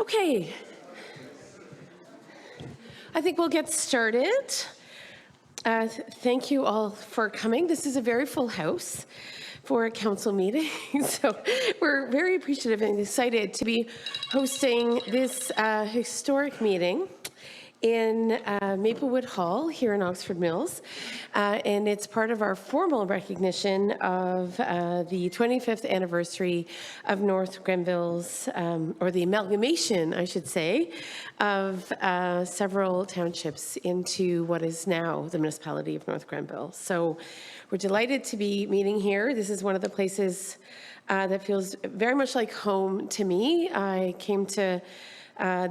Okay, I think we'll get started. Thank you all for coming. This is a very full house for a council meeting, so we're very appreciative and excited to be hosting this historic meeting in Maplewood Hall here in Oxford Mills, and it's part of our formal recognition of the 25th anniversary of North Grenville's, or the amalgamation, I should say, of several townships into what is now the municipality of North Grenville. So we're delighted to be meeting here. This is one of the places that feels very much like home to me. I came to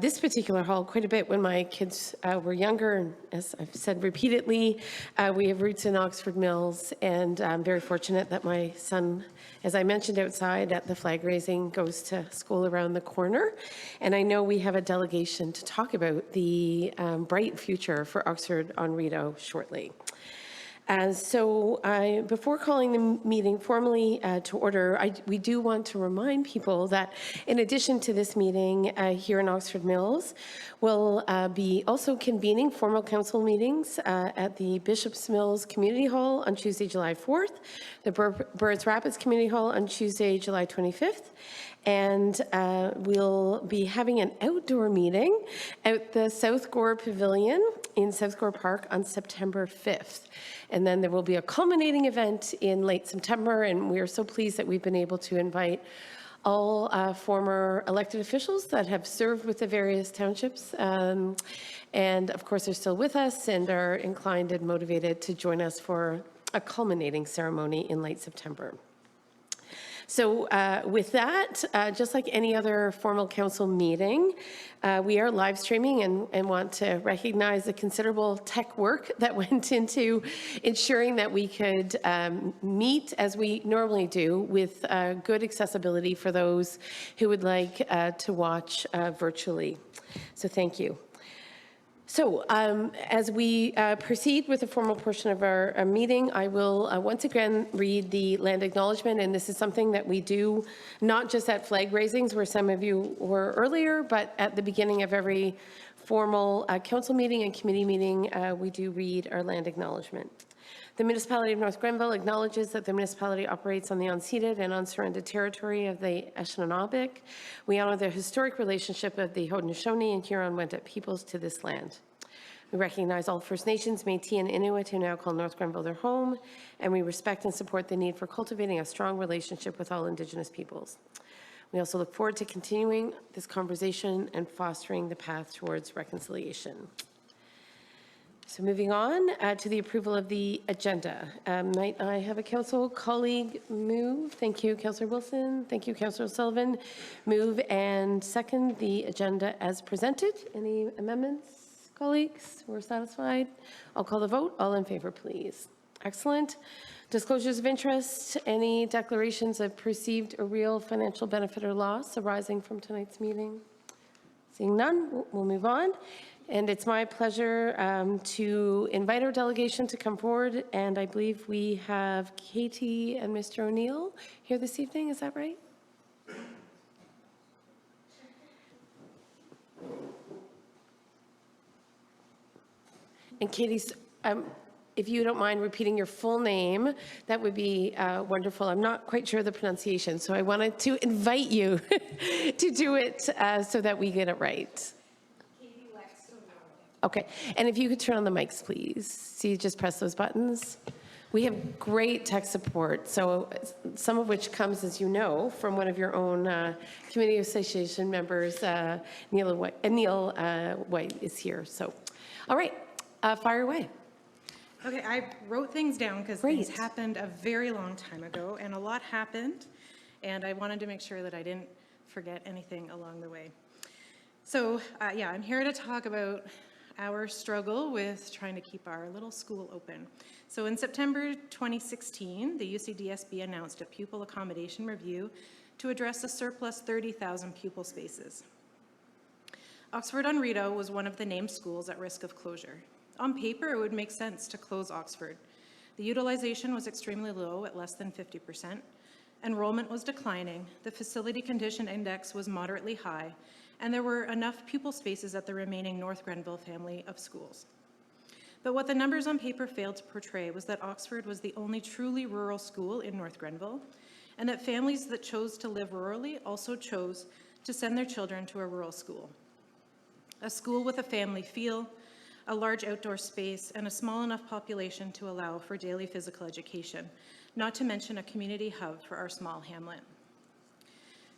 this particular hall quite a bit when my kids were younger, and as I've said repeatedly, we have roots in Oxford Mills, and I'm very fortunate that my son, as I mentioned outside at the flag raising, goes to school around the corner, and I know we have a delegation to talk about the bright future for Oxford on Rideau shortly. So before calling the meeting formally to order, we do want to remind people that in addition to this meeting here in Oxford Mills, we'll be also convening formal council meetings at the Bishop's Mills Community Hall on Tuesday, July 4th, the Birds Rapids Community Hall on Tuesday, July 25th, and we'll be having an outdoor meeting at the South Gore Pavilion in South Gore Park on September 5th. And then there will be a culminating event in late September, and we are so pleased that we've been able to invite all former elected officials that have served with the various townships, and of course are still with us and are inclined and motivated to join us for a culminating ceremony in late September. So with that, just like any other formal council meeting, we are live streaming and want to recognize the considerable tech work that went into ensuring that we could meet as we normally do with good accessibility for those who would like to watch virtually. So thank you. So as we proceed with the formal portion of our meeting, I will once again read the land acknowledgement, and this is something that we do not just at flag raisings where some of you were earlier, but at the beginning of every formal council meeting and committee meeting, we do read our land acknowledgement. The municipality of North Grenville acknowledges that the municipality operates on the unceded and unsurrendered territory of the Anishinaabe. We honor the historic relationship of the Haudenosaunee and Huron-Wendat peoples to this land. We recognize all First Nations, Métis, and Inuit who now call North Grenville their home, and we respect and support the need for cultivating a strong relationship with all Indigenous peoples. We also look forward to continuing this conversation and fostering the path towards reconciliation. So moving on to the approval of the agenda. Might I have a council colleague move? Thank you, Councillor Wilson. Thank you, Councillor Sullivan. Move and second the agenda as presented. Any amendments, colleagues? We're satisfied? I'll call the vote. All in favor, please. Excellent. Disclosures of interest. Any declarations of perceived or real financial benefit or loss arising from tonight's meeting? Seeing none, we'll move on. And it's my pleasure to invite our delegation to come forward. And I believe we have Katie and Mr. O'Neill here this evening. Is that right? And Katie's, if you don't mind repeating your full name, that would be wonderful. I'm not quite sure of the pronunciation, so I wanted to invite you to do it so that we get it right. Okay, and if you could turn on the mics, please. See, just press those buttons. We have great tech support, so some of which comes, as you know, from one of your own community association members, Neil White is here. So, all right, fire away. Okay, I wrote things down because things happened a very long time ago, and a lot happened, and I wanted to make sure that I didn't forget anything along the way. So, yeah, I'm here to talk about our struggle with trying to keep our little school open. So in September 2016, the UCDSB announced a pupil accommodation review to address a surplus 30,000 pupil spaces. Oxford on Rideau was one of the named schools at risk of closure. On paper, it would make sense to close Oxford. The utilization was extremely low at less than 50%. Enrollment was declining, the facility condition index was moderately high, and there were enough pupil spaces at the remaining North Grenville family of schools. But what the numbers on paper failed to portray was that Oxford was the only truly rural school in North Grenville, and that families that chose to live rurally also chose to send their children to a rural school. A school with a family feel, a large outdoor space, and a small enough population to allow for daily physical education, not to mention a community hub for our small hamlet.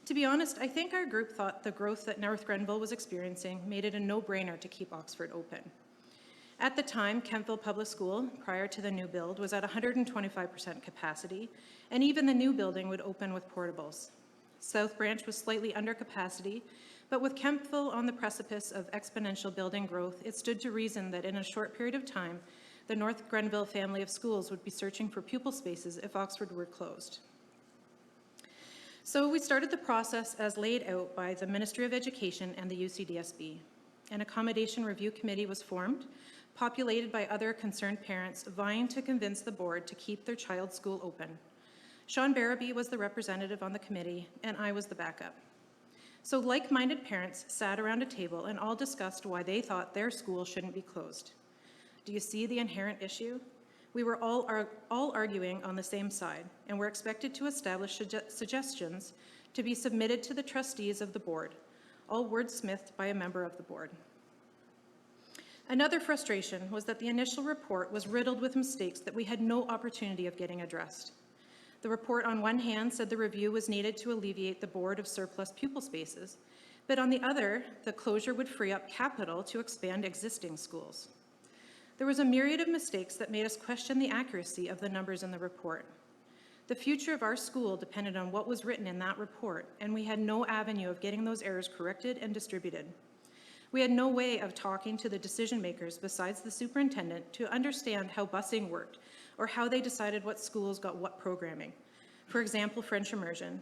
To be honest, I think our group thought the growth that North Grenville was experiencing made it a no-brainer to keep Oxford open. At the time, Kentville Public School, prior to the new build, was at 125% capacity, and even the new building would open with portables. South Branch was slightly under capacity, but with Kentville on the precipice of exponential building growth, it stood to reason that in a short period of time, the North Grenville family of schools would be searching for pupil spaces if Oxford were closed. So we started the process as laid out by the Ministry of Education and the UCDSB. An accommodation review committee was formed, populated by other concerned parents vying to convince the board to keep their child's school open. Sean Barabee was the representative on the committee, and I was the backup. So like-minded parents sat around a table and all discussed why they thought their school shouldn't be closed. Do you see the inherent issue? We were all arguing on the same side, and were expected to establish suggestions to be submitted to the trustees of the board, all wordsmithed by a member of the board. Another frustration was that the initial report was riddled with mistakes that we had no opportunity of getting addressed. The report on one hand said the review was needed to alleviate the board of surplus pupil spaces, but on the other, the closure would free up capital to expand existing schools. There was a myriad of mistakes that made us question the accuracy of the numbers in the report. The future of our school depended on what was written in that report, and we had no avenue of getting those errors corrected and distributed. We had no way of talking to the decision makers besides the superintendent to understand how busing worked or how they decided what schools got what programming, for example, French immersion,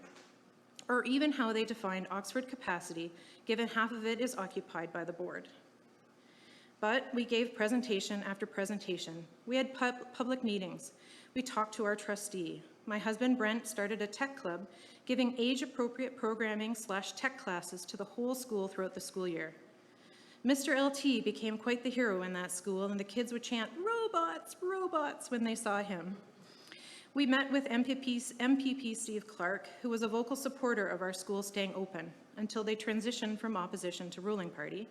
or even how they defined Oxford capacity, given half of it is occupied by the board. But we gave presentation after presentation. We had public meetings. We talked to our trustee. My husband, Brent, started a tech club, giving age-appropriate programming / tech classes to the whole school throughout the school year. Mr. LT became quite the hero in that school, and the kids would chant, "Robots, robots," when they saw him. We met with MPP Steve Clark, who was a vocal supporter of our school staying open until they transitioned from opposition to ruling party,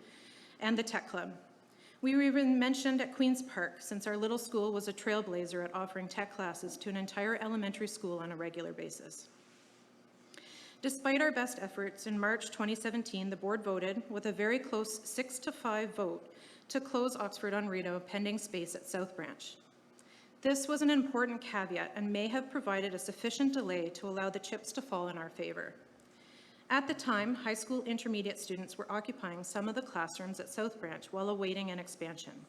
and the tech club. We were even mentioned at Queen's Park, since our little school was a trailblazer at offering tech classes to an entire elementary school on a regular basis. Despite our best efforts, in March 2017, the board voted, with a very close 6-5 vote, to close Oxford on Rideau pending space at South Branch. This was an important caveat and may have provided a sufficient delay to allow the chips to fall in our favor. At the time, high school intermediate students were occupying some of the classrooms at South Branch while awaiting an expansion.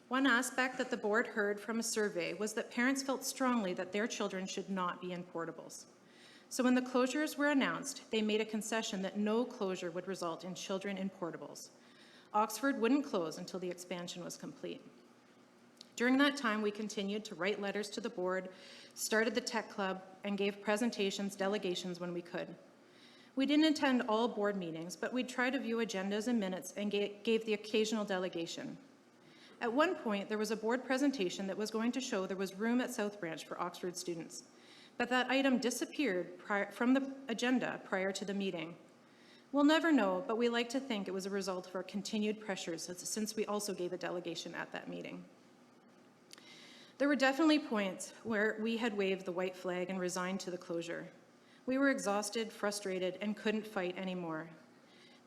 One aspect that the board heard from a survey was that parents felt strongly that their children should not be in portables. So when the closures were announced, they made a concession that no closure would result in children in portables. Oxford wouldn't close until the expansion was complete. During that time, we continued to write letters to the board, started the tech club, and gave presentations, delegations when we could. We didn't attend all board meetings, but we'd try to view agendas and minutes and gave the occasional delegation. At one point, there was a board presentation that was going to show there was room at South Branch for Oxford students, but that item disappeared from the agenda prior to the meeting. We'll never know, but we like to think it was a result of our continued pressures since we also gave a delegation at that meeting. There were definitely points where we had waved the white flag and resigned to the closure. We were exhausted, frustrated, and couldn't fight anymore.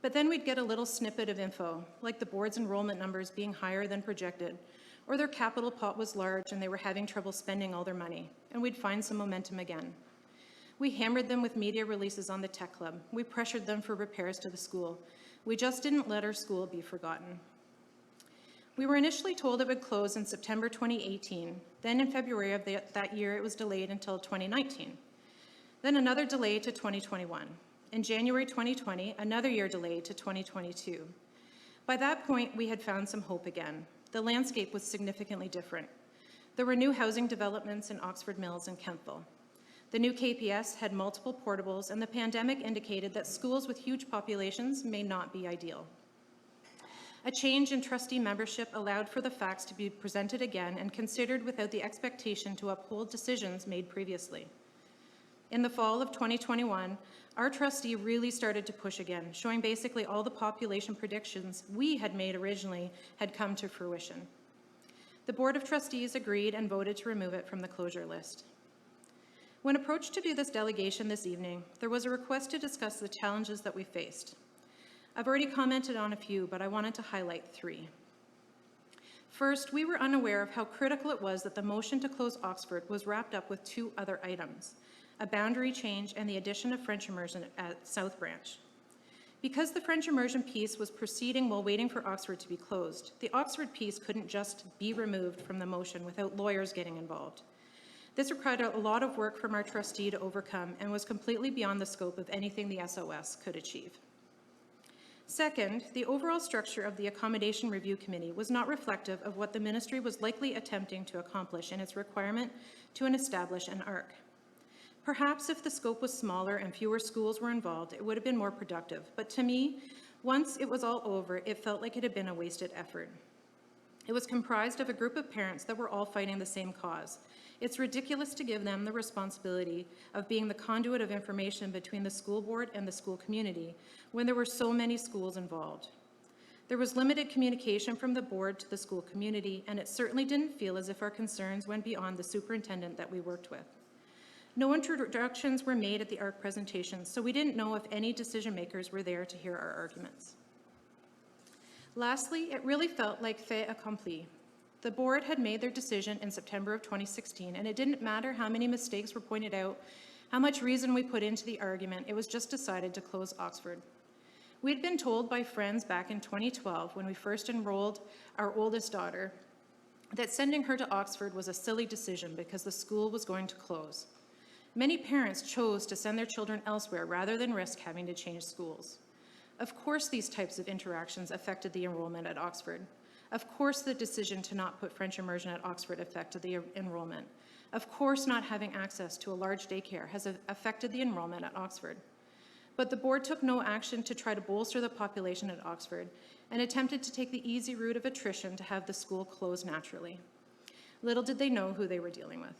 But then we'd get a little snippet of info, like the board's enrollment numbers being higher than projected, or their capital pot was large and they were having trouble spending all their money, and we'd find some momentum again. We hammered them with media releases on the tech club. We pressured them for repairs to the school. We just didn't let our school be forgotten. We were initially told it would close in September 2018. Then in February of that year, it was delayed until 2019. Then another delay to 2021. In January 2020, another year delayed to 2022. By that point, we had found some hope again. The landscape was significantly different. There were new housing developments in Oxford Mills and Kentville. The new KPS had multiple portables, and the pandemic indicated that schools with huge populations may not be ideal. A change in trustee membership allowed for the facts to be presented again and considered without the expectation to uphold decisions made previously. In the fall of 2021, our trustee really started to push again, showing basically all the population predictions we had made originally had come to fruition. The Board of Trustees agreed and voted to remove it from the closure list. When approached to do this delegation this evening, there was a request to discuss the challenges that we faced. I've already commented on a few, but I wanted to highlight 3. First, we were unaware of how critical it was that the motion to close Oxford was wrapped up with 2 other items, a boundary change and the addition of French immersion at South Branch. Because the French immersion piece was proceeding while waiting for Oxford to be closed, the Oxford piece couldn't just be removed from the motion without lawyers getting involved. This required a lot of work from our trustee to overcome and was completely beyond the scope of anything the SOS could achieve. Second, the overall structure of the Accommodation Review Committee was not reflective of what the ministry was likely attempting to accomplish in its requirement to establish an ARC. Perhaps if the scope was smaller and fewer schools were involved, it would have been more productive. But to me, once it was all over, it felt like it had been a wasted effort. It was comprised of a group of parents that were all fighting the same cause. It's ridiculous to give them the responsibility of being the conduit of information between the school board and the school community when there were so many schools involved. There was limited communication from the board to the school community, and it certainly didn't feel as if our concerns went beyond the superintendent that we worked with. No introductions were made at the ARC presentation, so we didn't know if any decision makers were there to hear our arguments. Lastly, it really felt like fait accompli. The board had made their decision in September of 2016, and it didn't matter how many mistakes were pointed out, how much reason we put into the argument, it was just decided to close Oxford. We'd been told by friends back in 2012, when we first enrolled our oldest daughter, that sending her to Oxford was a silly decision because the school was going to close. Many parents chose to send their children elsewhere rather than risk having to change schools. Of course, these types of interactions affected the enrollment at Oxford. Of course, the decision to not put French immersion at Oxford affected the enrollment. Of course, not having access to a large daycare has affected the enrollment at Oxford. But the board took no action to try to bolster the population at Oxford and attempted to take the easy route of attrition to have the school close naturally. Little did they know who they were dealing with.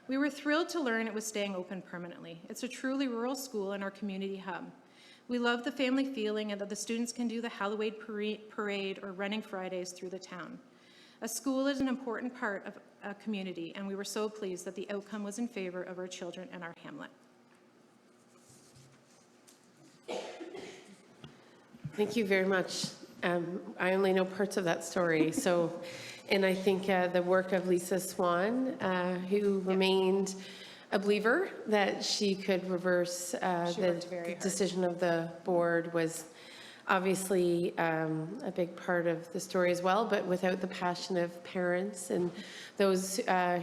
We were thrilled to learn it was staying open permanently. It's a truly rural school in our community hub. We love the family feeling and that the students can do the Halloween parade or running Fridays through the town. A school is an important part of a community, and we were so pleased that the outcome was in favor of our children and our hamlet. Thank you very much. I only know parts of that story, so, and I think the work of Lisa Swan, who remained a believer that she could reverse the decision of the board, was obviously a big part of the story as well, but without the passion of parents and those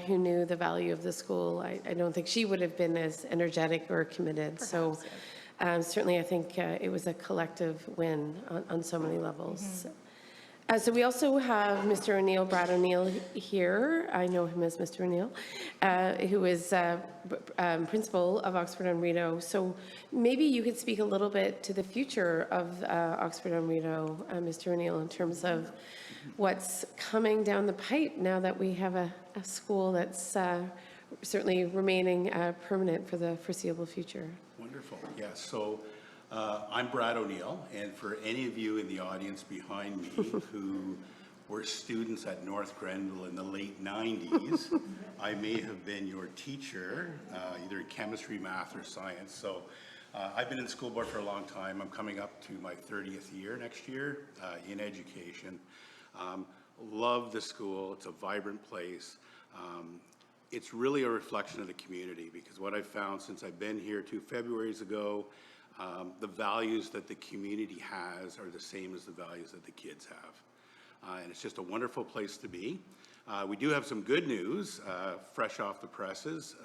who knew the value of the school, I don't think she would have been as energetic or committed. Perhaps, so certainly I think it was a collective win on so many levels. Mm-hmm. So we also have Mr. O'Neill, Brad O'Neill here. I know him as Mr. O'Neill, who is principal of Oxford on Rideau. So maybe you could speak a little bit to the future of Oxford on Rideau, Mr. O'Neill, in terms of what's coming down the pipe now that we have a school that's certainly remaining permanent for the foreseeable future. Wonderful. Yes. So I'm Brad O'Neill, and for any of you in the audience behind me who were students at North Grenville in the late 90s, I may have been your teacher, either in chemistry, math, or science. So I've been in the school board for a long time. I'm coming up to my 30th year next year in education. Love the school. It's a vibrant place. It's really a reflection of the community, because what I've found since I've been here 2 Februaries ago, the values that the community has are the same as the values that the kids have. And it's just a wonderful place to be. We do have some good news, fresh off the presses.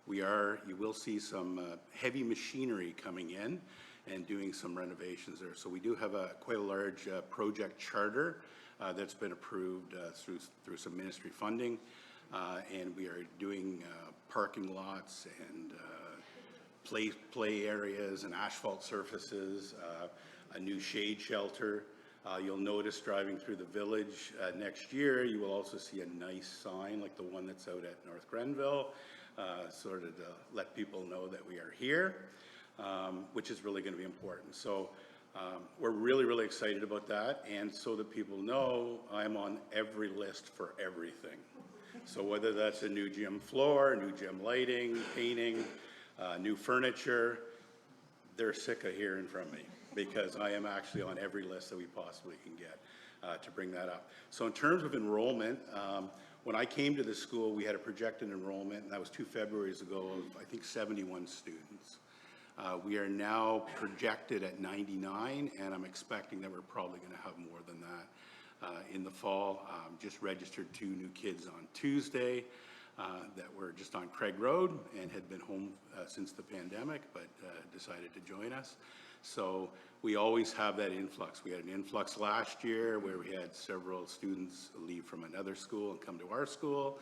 You will see some heavy machinery coming in and doing some renovations there. So we do have quite a large project charter that's been approved through some ministry funding. And we are doing parking lots and play areas and asphalt surfaces, a new shade shelter. You'll notice driving through the village next year, you will also see a nice sign like the one that's out at North Grenville, sort of to let people know that we are here, which is really going to be important. So we're really, really excited about that. And so that people know, I'm on every list for everything. So whether that's a new gym floor, new gym lighting, painting, new furniture, they're sick of hearing from me because I am actually on every list that we possibly can get to bring that up. So in terms of enrollment, when I came to the school, we had a projected enrollment, and that was 2 Februaries ago, of I think 71 students. We are now projected at 99, and I'm expecting that we're probably going to have more than that in the fall. Just registered 2 new kids on Tuesday that were just on Craig Road and had been home since the pandemic, but decided to join us. So we always have that influx. We had an influx last year where we had several students leave from another school and come to our school.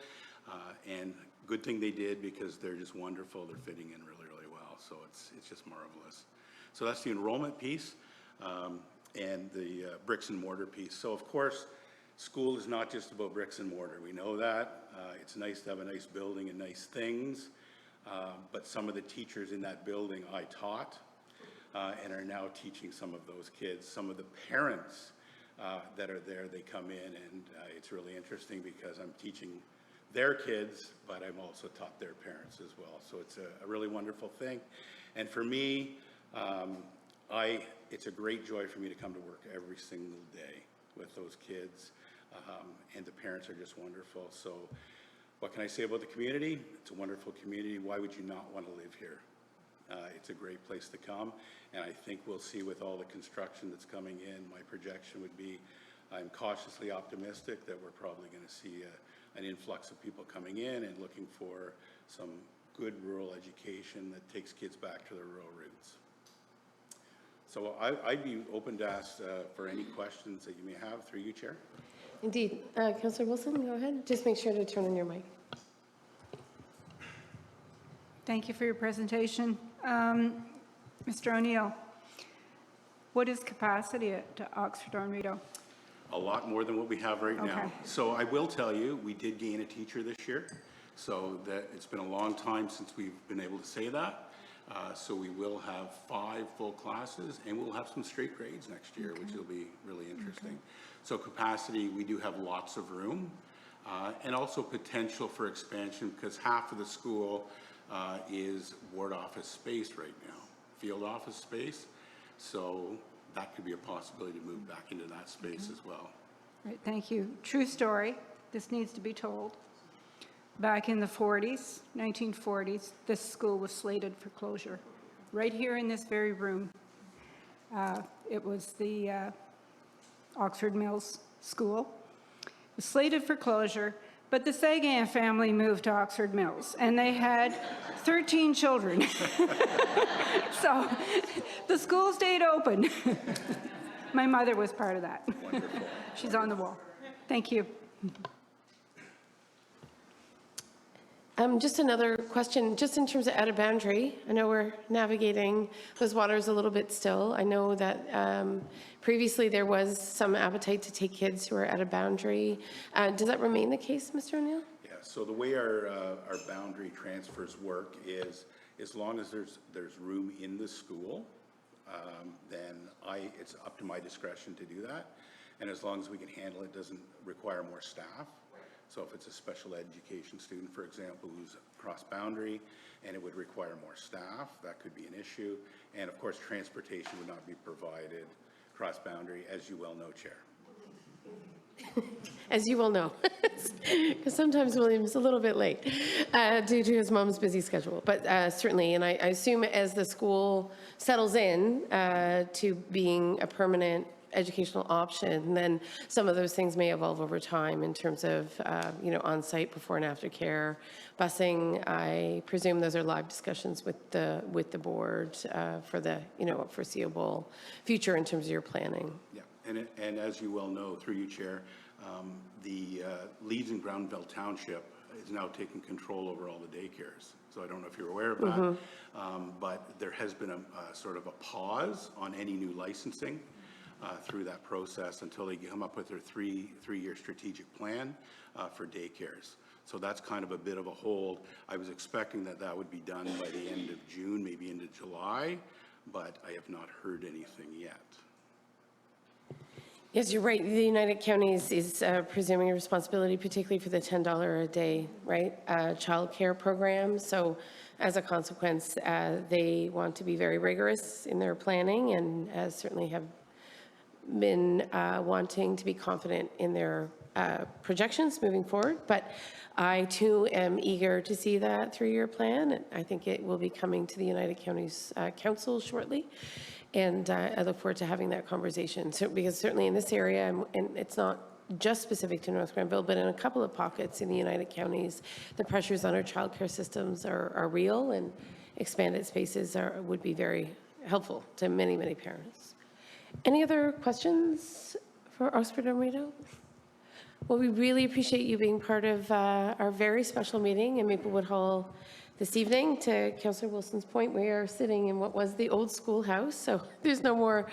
And good thing they did because they're just wonderful. They're fitting in really, really well. So it's just marvelous. So that's the enrollment piece and the bricks and mortar piece. So of course, school is not just about bricks and mortar. We know that. It's nice to have a nice building and nice things. But some of the teachers in that building I taught and are now teaching some of those kids. Some of the parents that are there, they come in, and it's really interesting because I'm teaching their kids, but I've also taught their parents as well. So it's a really wonderful thing. And for me, it's a great joy for me to come to work every single day with those kids, and the parents are just wonderful. So what can I say about the community? It's a wonderful community. Why would you not want to live here? It's a great place to come, and I think we'll see with all the construction that's coming in, my projection would be, I'm cautiously optimistic that we're probably going to see an influx of people coming in and looking for some good rural education that takes kids back to their rural roots. So I'd be open to ask for any questions that you may have through you, Chair. Indeed. Councillor Wilson, go ahead. Just make sure to turn on your mic. Thank you for your presentation. Mr. O'Neill, what is capacity at Oxford on Rideau? A lot more than what we have right now. So I will tell you, we did gain a teacher this year. So that it's been a long time since we've been able to say that. So we will have 5 full classes, and we'll have some straight grades next year, which will be really interesting. So capacity, we do have lots of room, and also potential for expansion because half of the school is ward office space right now, field office space. So that could be a possibility to move back into that space as well. Right, thank you. True story. This needs to be told. Back in the 1940s, this school was slated for closure. Right here in this very room. It was the Oxford Mills School. It was slated for closure, but the Sagan family moved to Oxford Mills, and they had 13 children. So the school stayed open. My mother was part of that. Wonderful. She's on the wall. Thank you. Just another question, just in terms of out of boundary. I know we're navigating those waters a little bit still. I know that previously there was some appetite to take kids who are out of boundary. Does that remain the case, Mr. O'Neill? Yeah, so the way our boundary transfers work is as long as there's room in the school, then it's up to my discretion to do that. And as long as we can handle it, doesn't require more staff. So if it's a special education student, for example, who's cross-boundary, and it would require more staff, that could be an issue. And of course, transportation would not be provided cross-boundary, as you well know, Chair. As you well know, because sometimes William's a little bit late due to his mom's busy schedule. But certainly, and I assume as the school settles in to being a permanent educational option, then some of those things may evolve over time in terms of, on-site before and after care, busing. I presume those are live discussions with the board for the, foreseeable future in terms of your planning. Yeah, and as you well know, through you, Chair, the Leeds and Grenville Township is now taking control over all the daycares. So I don't know if you're aware of that, but there has been a sort of a pause on any new licensing through that process until they come up with their three-year strategic plan for daycares. So that's kind of a bit of a hold. I was expecting that would be done by the end of June, maybe into July, but I have not heard anything yet. Yes, you're right. The United Counties is presuming a responsibility, particularly for the $10 a day, right, child care program. So as a consequence, they want to be very rigorous in their planning and certainly have been wanting to be confident in their projections moving forward. But I too am eager to see that 3-year plan. And I think it will be coming to the United Counties Council shortly. And I look forward to having that conversation. So, because certainly in this area, and it's not just specific to North Grenville, but in a couple of pockets in the United Counties, the pressures on our childcare systems are real, and expanded spaces would be very helpful to many, many parents. Any other questions for Oxford and Rito? Well, we really appreciate you being part of our very special meeting in Maplewood Hall this evening. To Councillor Wilson's point, we are sitting in what was the old schoolhouse, so there's no more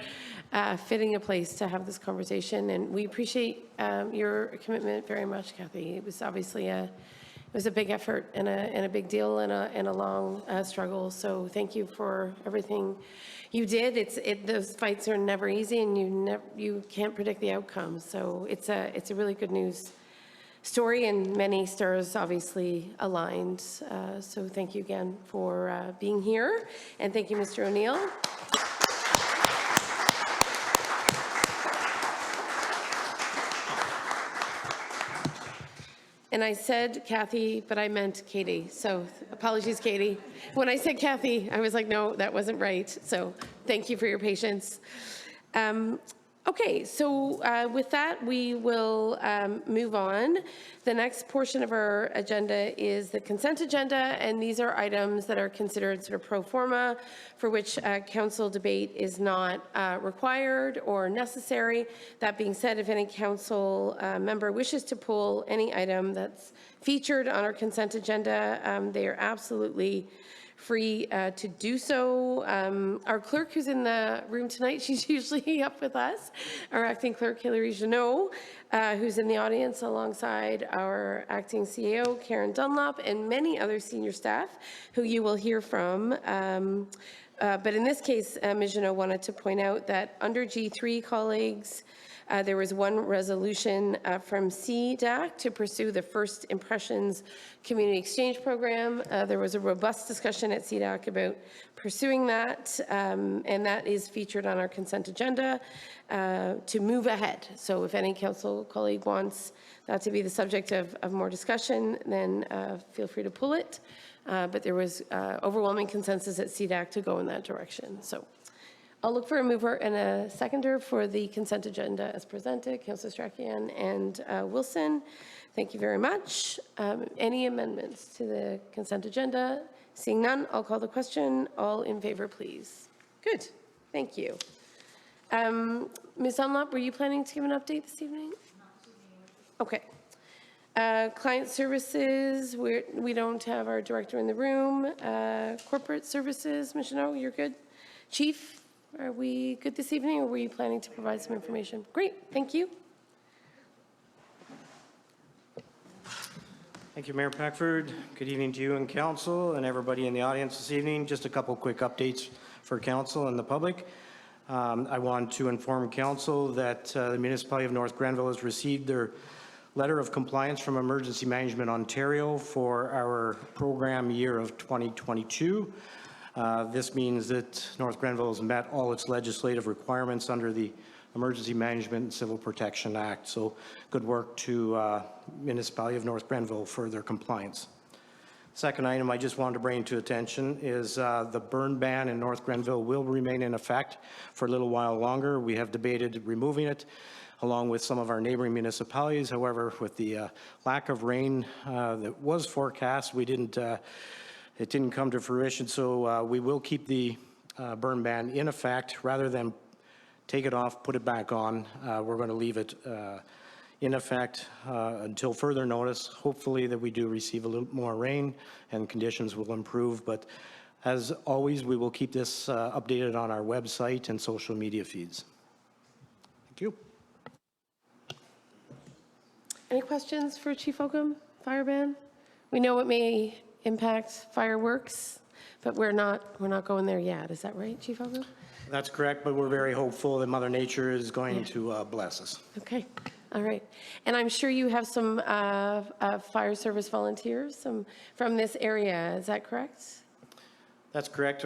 fitting a place to have this conversation. And we appreciate your commitment very much, Kathy. It was obviously a big effort and a big deal and a long struggle. So thank you for everything you did. Those fights are never easy, and you can't predict the outcome. So it's a really good news story, and many stars obviously aligned. So thank you again for being here, and thank you, Mr. O'Neill. And I said Kathy, but I meant Katie. So apologies, Katie. When I said Kathy, I was like, no, that wasn't right. So thank you for your patience. Okay, so with that, we will move on. The next portion of our agenda is the consent agenda, and these are items that are considered sort of pro forma, for which council debate is not required or necessary. That being said, if any council member wishes to pull any item that's featured on our consent agenda, they are absolutely free to do so. Our clerk who's in the room tonight, she's usually up with us, our acting clerk, Hilary Janot, who's in the audience alongside our acting CAO, Karen Dunlop, and many other senior staff who you will hear from. But in this case, Ms. Janot wanted to point out that under G3, colleagues, there was one resolution from CDAC to pursue the First Impressions Community Exchange Program. There was a robust discussion at CDAC about pursuing that, and that is featured on our consent agenda to move ahead. So if any council colleague wants that to be the subject of more discussion, then feel free to pull it. But there was overwhelming consensus at CDAC to go in that direction. So I'll look for a mover and a seconder for the consent agenda as presented. Councillor Strachan and Wilson, thank you very much. Any amendments to the consent agenda? Seeing none, I'll call the question. All in favor, please. Good, thank you. Ms. Dunlop, were you planning to give an update this evening? Okay. Client services, we don't have our director in the room. Corporate services, Ms. Janot, you're good? Chief? Are we good this evening, or were you planning to provide some information? Great, thank you. Thank you, Mayor Packford. Good evening to you and council and everybody in the audience this evening. Just a couple quick updates for council and the public. I want to inform council that the municipality of North Grenville has received their letter of compliance from Emergency Management Ontario for our program year of 2022. This means that North Grenville has met all its legislative requirements under the Emergency Management and Civil Protection Act. So good work to Municipality of North Grenville for their compliance. Second item I just wanted to bring to attention is the burn ban in North Grenville will remain in effect for a little while longer. We have debated removing it along with some of our neighboring municipalities. However, with the lack of rain that was forecast, it didn't come to fruition, so we will keep the burn ban in effect. Rather than take it off, put it back on, we're going to leave it in effect until further notice. Hopefully that we do receive a little more rain and conditions will improve, but as always, we will keep this updated on our website and social media feeds. Thank you. Any questions for Chief Oakham, fire ban? We know it may impact fireworks, but we're not going there yet. Is that right, Chief Oakham? That's correct, but we're very hopeful that Mother Nature is going to bless us. Okay, all right. And I'm sure you have some fire service volunteers from this area. Is that correct? That's correct.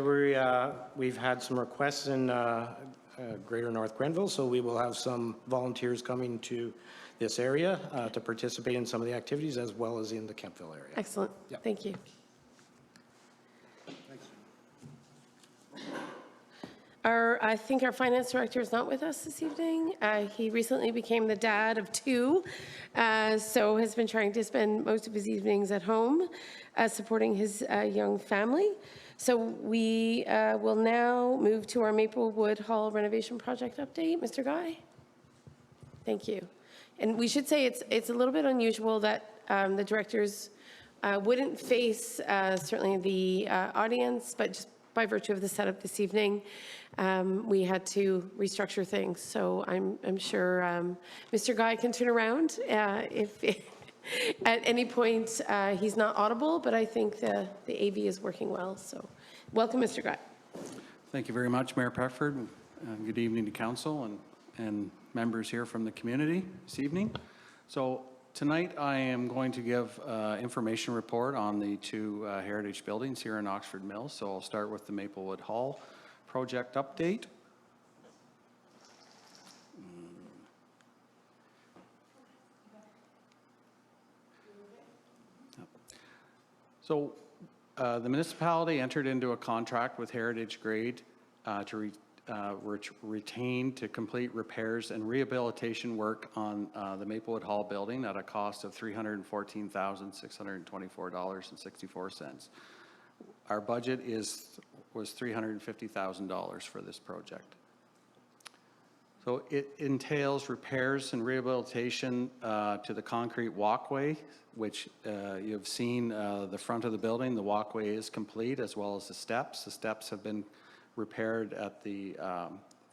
We've had some requests in Greater North Grenville, so we will have some volunteers coming to this area to participate in some of the activities as well as in the Kempville area. Excellent. Yep. Thank you. I think our finance director is not with us this evening. He recently became the dad of 2, so has been trying to spend most of his evenings at home supporting his young family. So we will now move to our Maplewood Hall renovation project update. Mr. Guy? Thank you. And we should say it's a little bit unusual that the directors wouldn't face certainly the audience, but just by virtue of the setup this evening, we had to restructure things. So I'm sure Mr. Guy can turn around if at any point he's not audible, but I think the AV is working well. So welcome, Mr. Guy. Thank you very much, Mayor Peckford. Good evening to council and members here from the community this evening. So tonight I am going to give information report on the 2 heritage buildings here in Oxford Mills. So I'll start with the Maplewood Hall project update. So the municipality entered into a contract with Heritage Grade to retain to complete repairs and rehabilitation work on the Maplewood Hall building at a cost of $314,624.64. Our budget was $350,000 for this project. So it entails repairs and rehabilitation to the concrete walkway, which you've seen the front of the building. The walkway is complete, as well as the steps. The steps have been repaired at the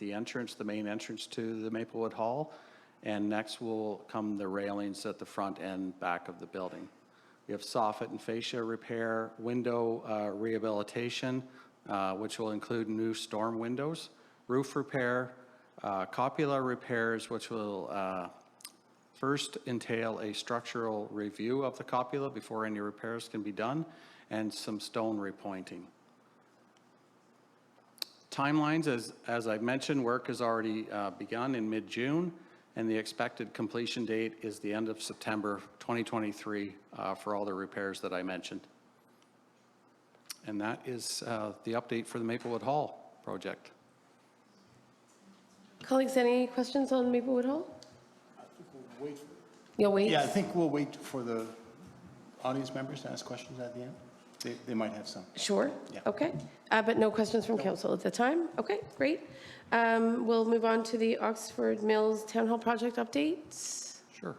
entrance, the main entrance to the Maplewood Hall. And next will come the railings at the front and back of the building. We have soffit and fascia repair, window rehabilitation, which will include new storm windows, roof repair, copula repairs, which will first entail a structural review of the copula before any repairs can be done, and some stone repointing. Timelines, as I mentioned, work has already begun in mid-June, and the expected completion date is the end of September 2023 for all the repairs that I mentioned. And that is the update for the Maplewood Hall project. Colleagues, any questions on Maplewood Hall? I think we'll wait. You'll wait? Yeah, I think we'll wait for the audience members to ask questions at the end. They might have some. Sure. Yeah. Okay. But no questions from council at the time? Okay, great. We'll move on to the Oxford Mills Town Hall project updates. Sure.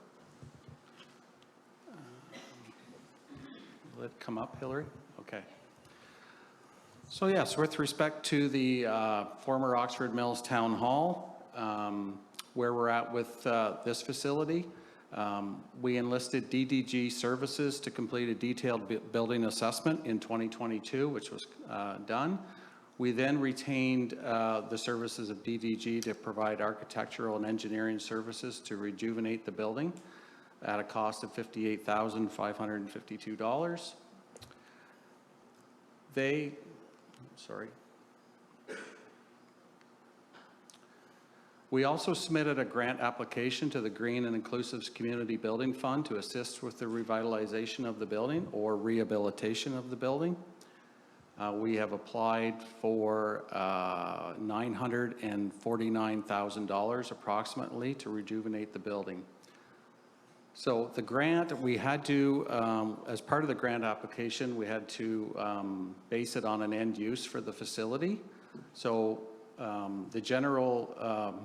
Will it come up, Hillary? Okay. So yes, with respect to the former Oxford Mills Town Hall, where we're at with this facility, we enlisted DDG Services to complete a detailed building assessment in 2022, which was done. We then retained the services of DDG to provide architectural and engineering services to rejuvenate the building at a cost of $58,552. We also submitted a grant application to the Green and Inclusive Community Building Fund to assist with the revitalization of the building or rehabilitation of the building. We have applied for $949,000 approximately to rejuvenate the building. So the grant, we had to, as part of the grant application, we had to base it on an end use for the facility. So the general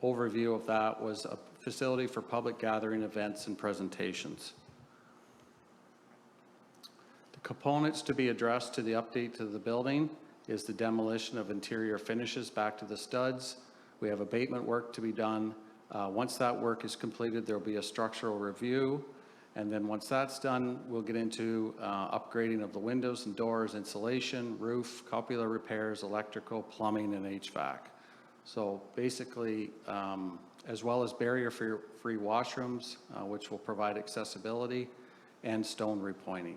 overview of that was a facility for public gathering events and presentations. The components to be addressed to the update to the building is the demolition of interior finishes back to the studs. We have abatement work to be done. Once that work is completed, there will be a structural review. And then once that's done, we'll get into upgrading of the windows and doors, insulation, roof, cupola repairs, electrical, plumbing, and HVAC. So basically, as well as barrier-free washrooms, which will provide accessibility, and stone repointing.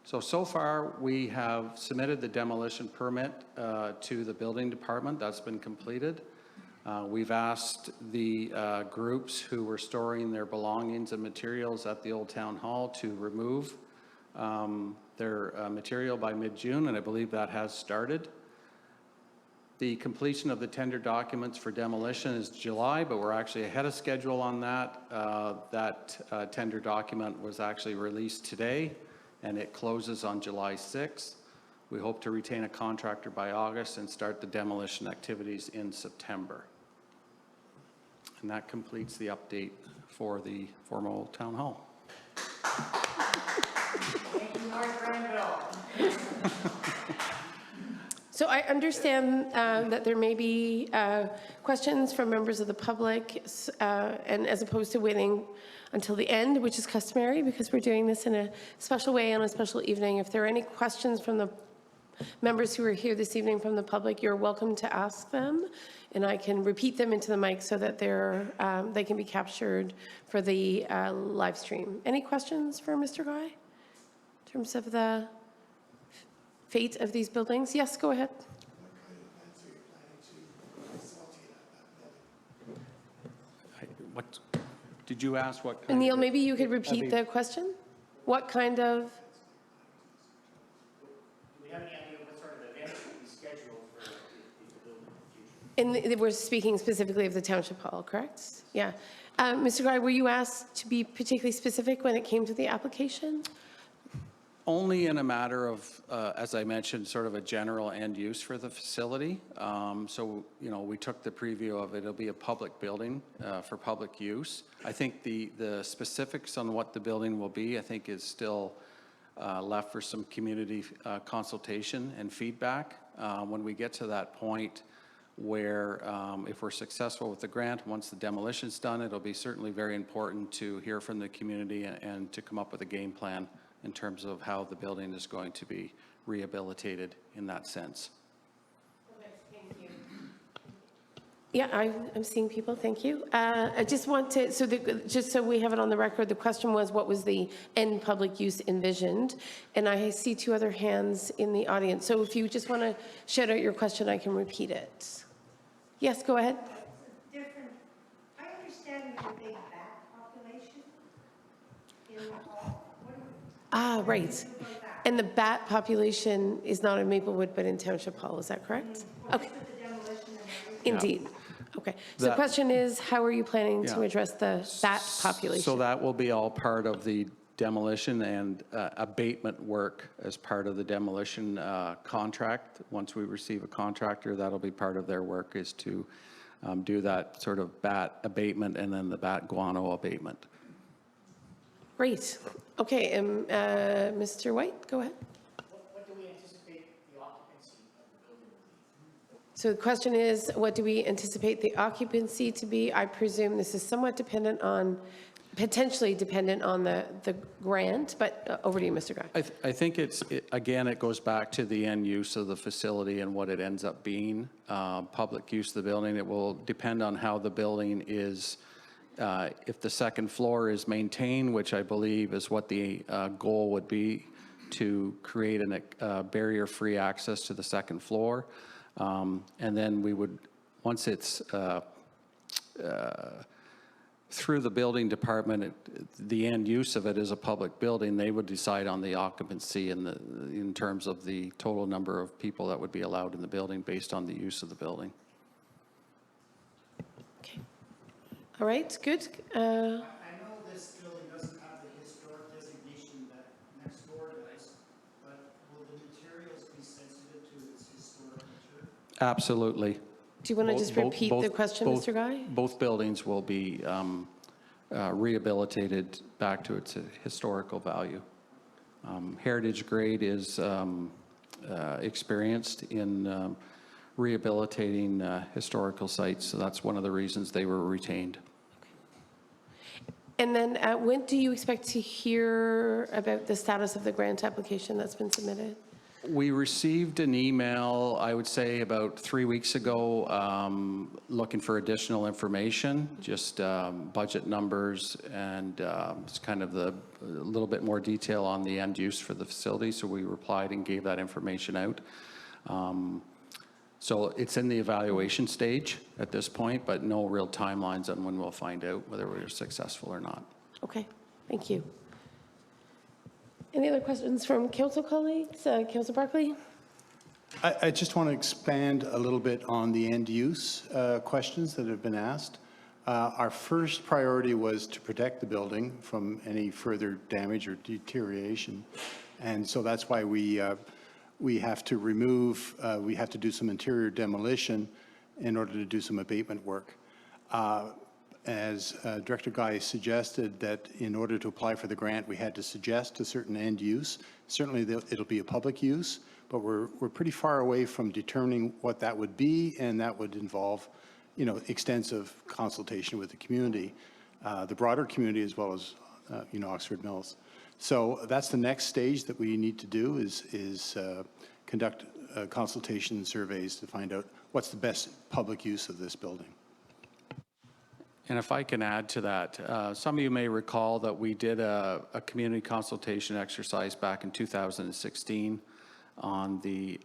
So far, we have submitted the demolition permit to the building department. That's been completed. We've asked the groups who were storing their belongings and materials at the Old Town Hall to remove their material by mid-June, and I believe that has started. The completion of the tender documents for demolition is July, but we're actually ahead of schedule on that. That tender document was actually released today, and it closes on July 6th. We hope to retain a contractor by August and start the demolition activities in September. And that completes the update for the former Old Town Hall. Thank you, North Grenville. So I understand that there may be questions from members of the public, and as opposed to waiting until the end, which is customary because we're doing this in a special way on a special evening. If there are any questions from the members who are here this evening from the public, you're welcome to ask them, and I can repeat them into the mic so that they can be captured for the live stream. Any questions for Mr. Guy in terms of the fate of these buildings? Yes, go ahead. What did you ask? What kind And Neil, of, maybe you could repeat the question? What kind of? Do we have any idea what sort of events will be scheduled for the building in the future? We're speaking specifically of the Township Hall, correct? Yeah. Mr. Guy, were you asked to be particularly specific when it came to the application? Only in a matter of, as I mentioned, sort of a general end use for the facility. So, you know, we took the preview of it. It'll be a public building for public use. I think the specifics on what the building will be, I think, is still left for some community consultation and feedback. When we get to that point where if we're successful with the grant, once the demolition's done, it'll be certainly very important to hear from the community and to come up with a game plan in terms of how the building is going to be rehabilitated in that sense. Thank you. Yeah, I'm seeing people, thank you. I just want to, just so we have it on the record, the question was, what was the end public use envisioned? And I see two other hands in the audience. So if you just want to shout out your question, I can repeat it. Yes, go ahead. Different. I understand there's a big bat population in the hall. Ah, right. And the bat population is not in Maplewood, but in Township Hall, is that correct? Okay. Indeed. Okay. So the question is, how are you planning to address the bat population? So that will be all part of the demolition and abatement work as part of the demolition contract. Once we receive a contractor, that'll be part of their work, is to do that sort of bat abatement and then the bat guano abatement. Great. Okay, Mr. White, go ahead. What do we anticipate the occupancy of the building will be? So the question is, what do we anticipate the occupancy to be? I presume this is somewhat dependent on, potentially dependent on the grant, but over to you, Mr. Guy. I think again, it goes back to the end use of the facility and what it ends up being. Public use of the building, it will depend on how the building is. If the second floor is maintained, which I believe is what the goal would be, to create a barrier-free access to the second floor. And then we would, once it's through the building department, the end use of it is a public building, they would decide on the occupancy and in terms of the total number of people that would be allowed in the building based on the use of the building. Okay. All right, good. I know this building doesn't have the historic designation that next door does, but will the materials be sensitive to its historic nature? Absolutely. Do you want to just repeat the question, Mr. Guy? Both buildings will be rehabilitated back to its historical value. Heritage Grade is experienced in rehabilitating historical sites, so that's one of the reasons they were retained. And then when do you expect to hear about the status of the grant application that's been submitted? We received an email, I would say about 3 weeks ago, looking for additional information, just budget numbers and it's kind of a little bit more detail on the end use for the facility. So we replied and gave that information out. So it's in the evaluation stage at this point, but no real timelines on when we'll find out whether we're successful or not. Okay, thank you. Any other questions from council colleagues? Council Barkley? I just want to expand a little bit on the end use questions that have been asked. Our first priority was to protect the building from any further damage or deterioration. And so that's why we have to remove, we have to do some interior demolition in order to do some abatement work. As Director Guy suggested, that in order to apply for the grant, we had to suggest a certain end use. Certainly, it'll be a public use, but we're pretty far away from determining what that would be, and that would involve, you know, extensive consultation with the community, the broader community, as well as, you know, Oxford Mills. So that's the next stage that we need to do is conduct consultation surveys to find out what's the best public use of this building. And if I can add to that, some of you may recall that we did a community consultation exercise back in 2016 on the,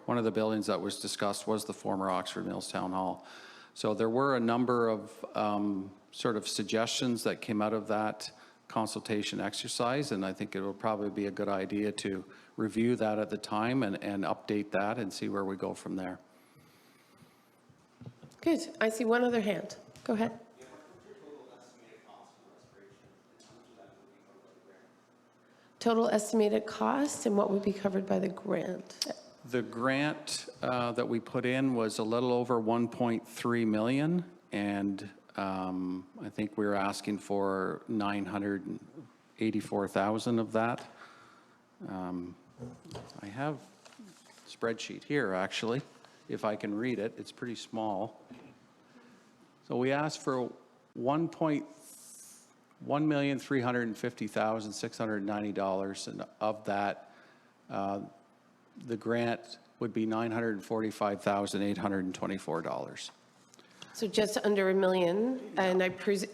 one of the buildings that was discussed was the former Oxford Mills Town Hall. So there were a number of sort of suggestions that came out of that consultation exercise, and I think it will probably be a good idea to review that at the time and update that and see where we go from there. Good. I see one other hand. Go ahead. Total estimated cost and what would be covered by the grant? The grant that we put in was a little over 1.3 million, and I think we were asking for 984,000 of that. I have a spreadsheet here, actually. If I can read it, it's pretty small. So we asked for $1,350,690, and of that, the grant would be $945,824. So just under $1 million, and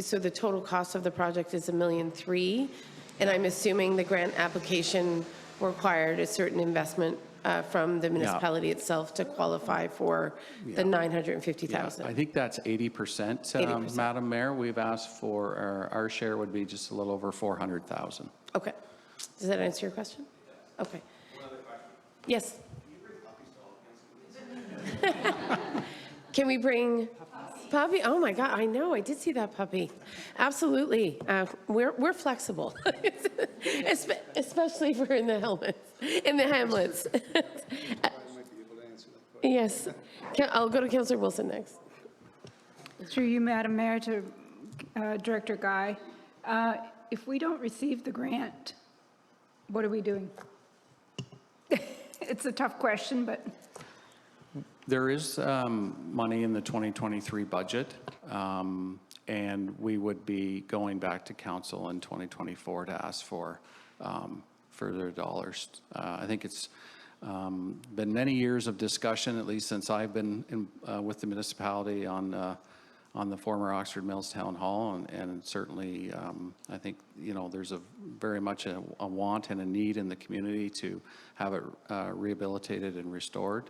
so the total cost of the project is $1.3 million, and I'm assuming the grant application required a certain investment from the municipality itself to qualify for the 950,000. I think that's 80%, Madam Mayor. We've asked for, our share would be just a little over 400,000. Okay. Does that answer your question? Okay. One other question. Yes. Can you bring puppies to all council meetings? Can we bring puppy? Oh my God, I know, I did see that puppy. Absolutely. We're flexible, especially for in the hamlets. Yes. I'll go to Councillor Wilson next. Through you, Madam Mayor, to Director Guy. If we don't receive the grant, what are we doing? It's a tough question, but. There is money in the 2023 budget, and we would be going back to council in 2024 to ask for further dollars. I think it's been many years of discussion, at least since I've been with the municipality on the former Oxford Mills Town Hall, and certainly I think, you know, there's very much a want and a need in the community to have it rehabilitated and restored.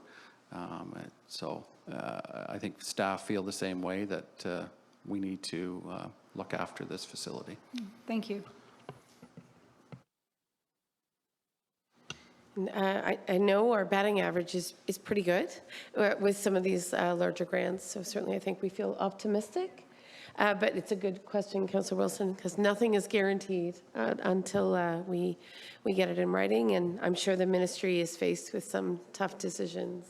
So I think staff feel the same way, that we need to look after this facility. Thank you. I know our batting average is pretty good with some of these larger grants, so certainly I think we feel optimistic. But it's a good question, Councillor Wilson, because nothing is guaranteed until we get it in writing, and I'm sure the ministry is faced with some tough decisions.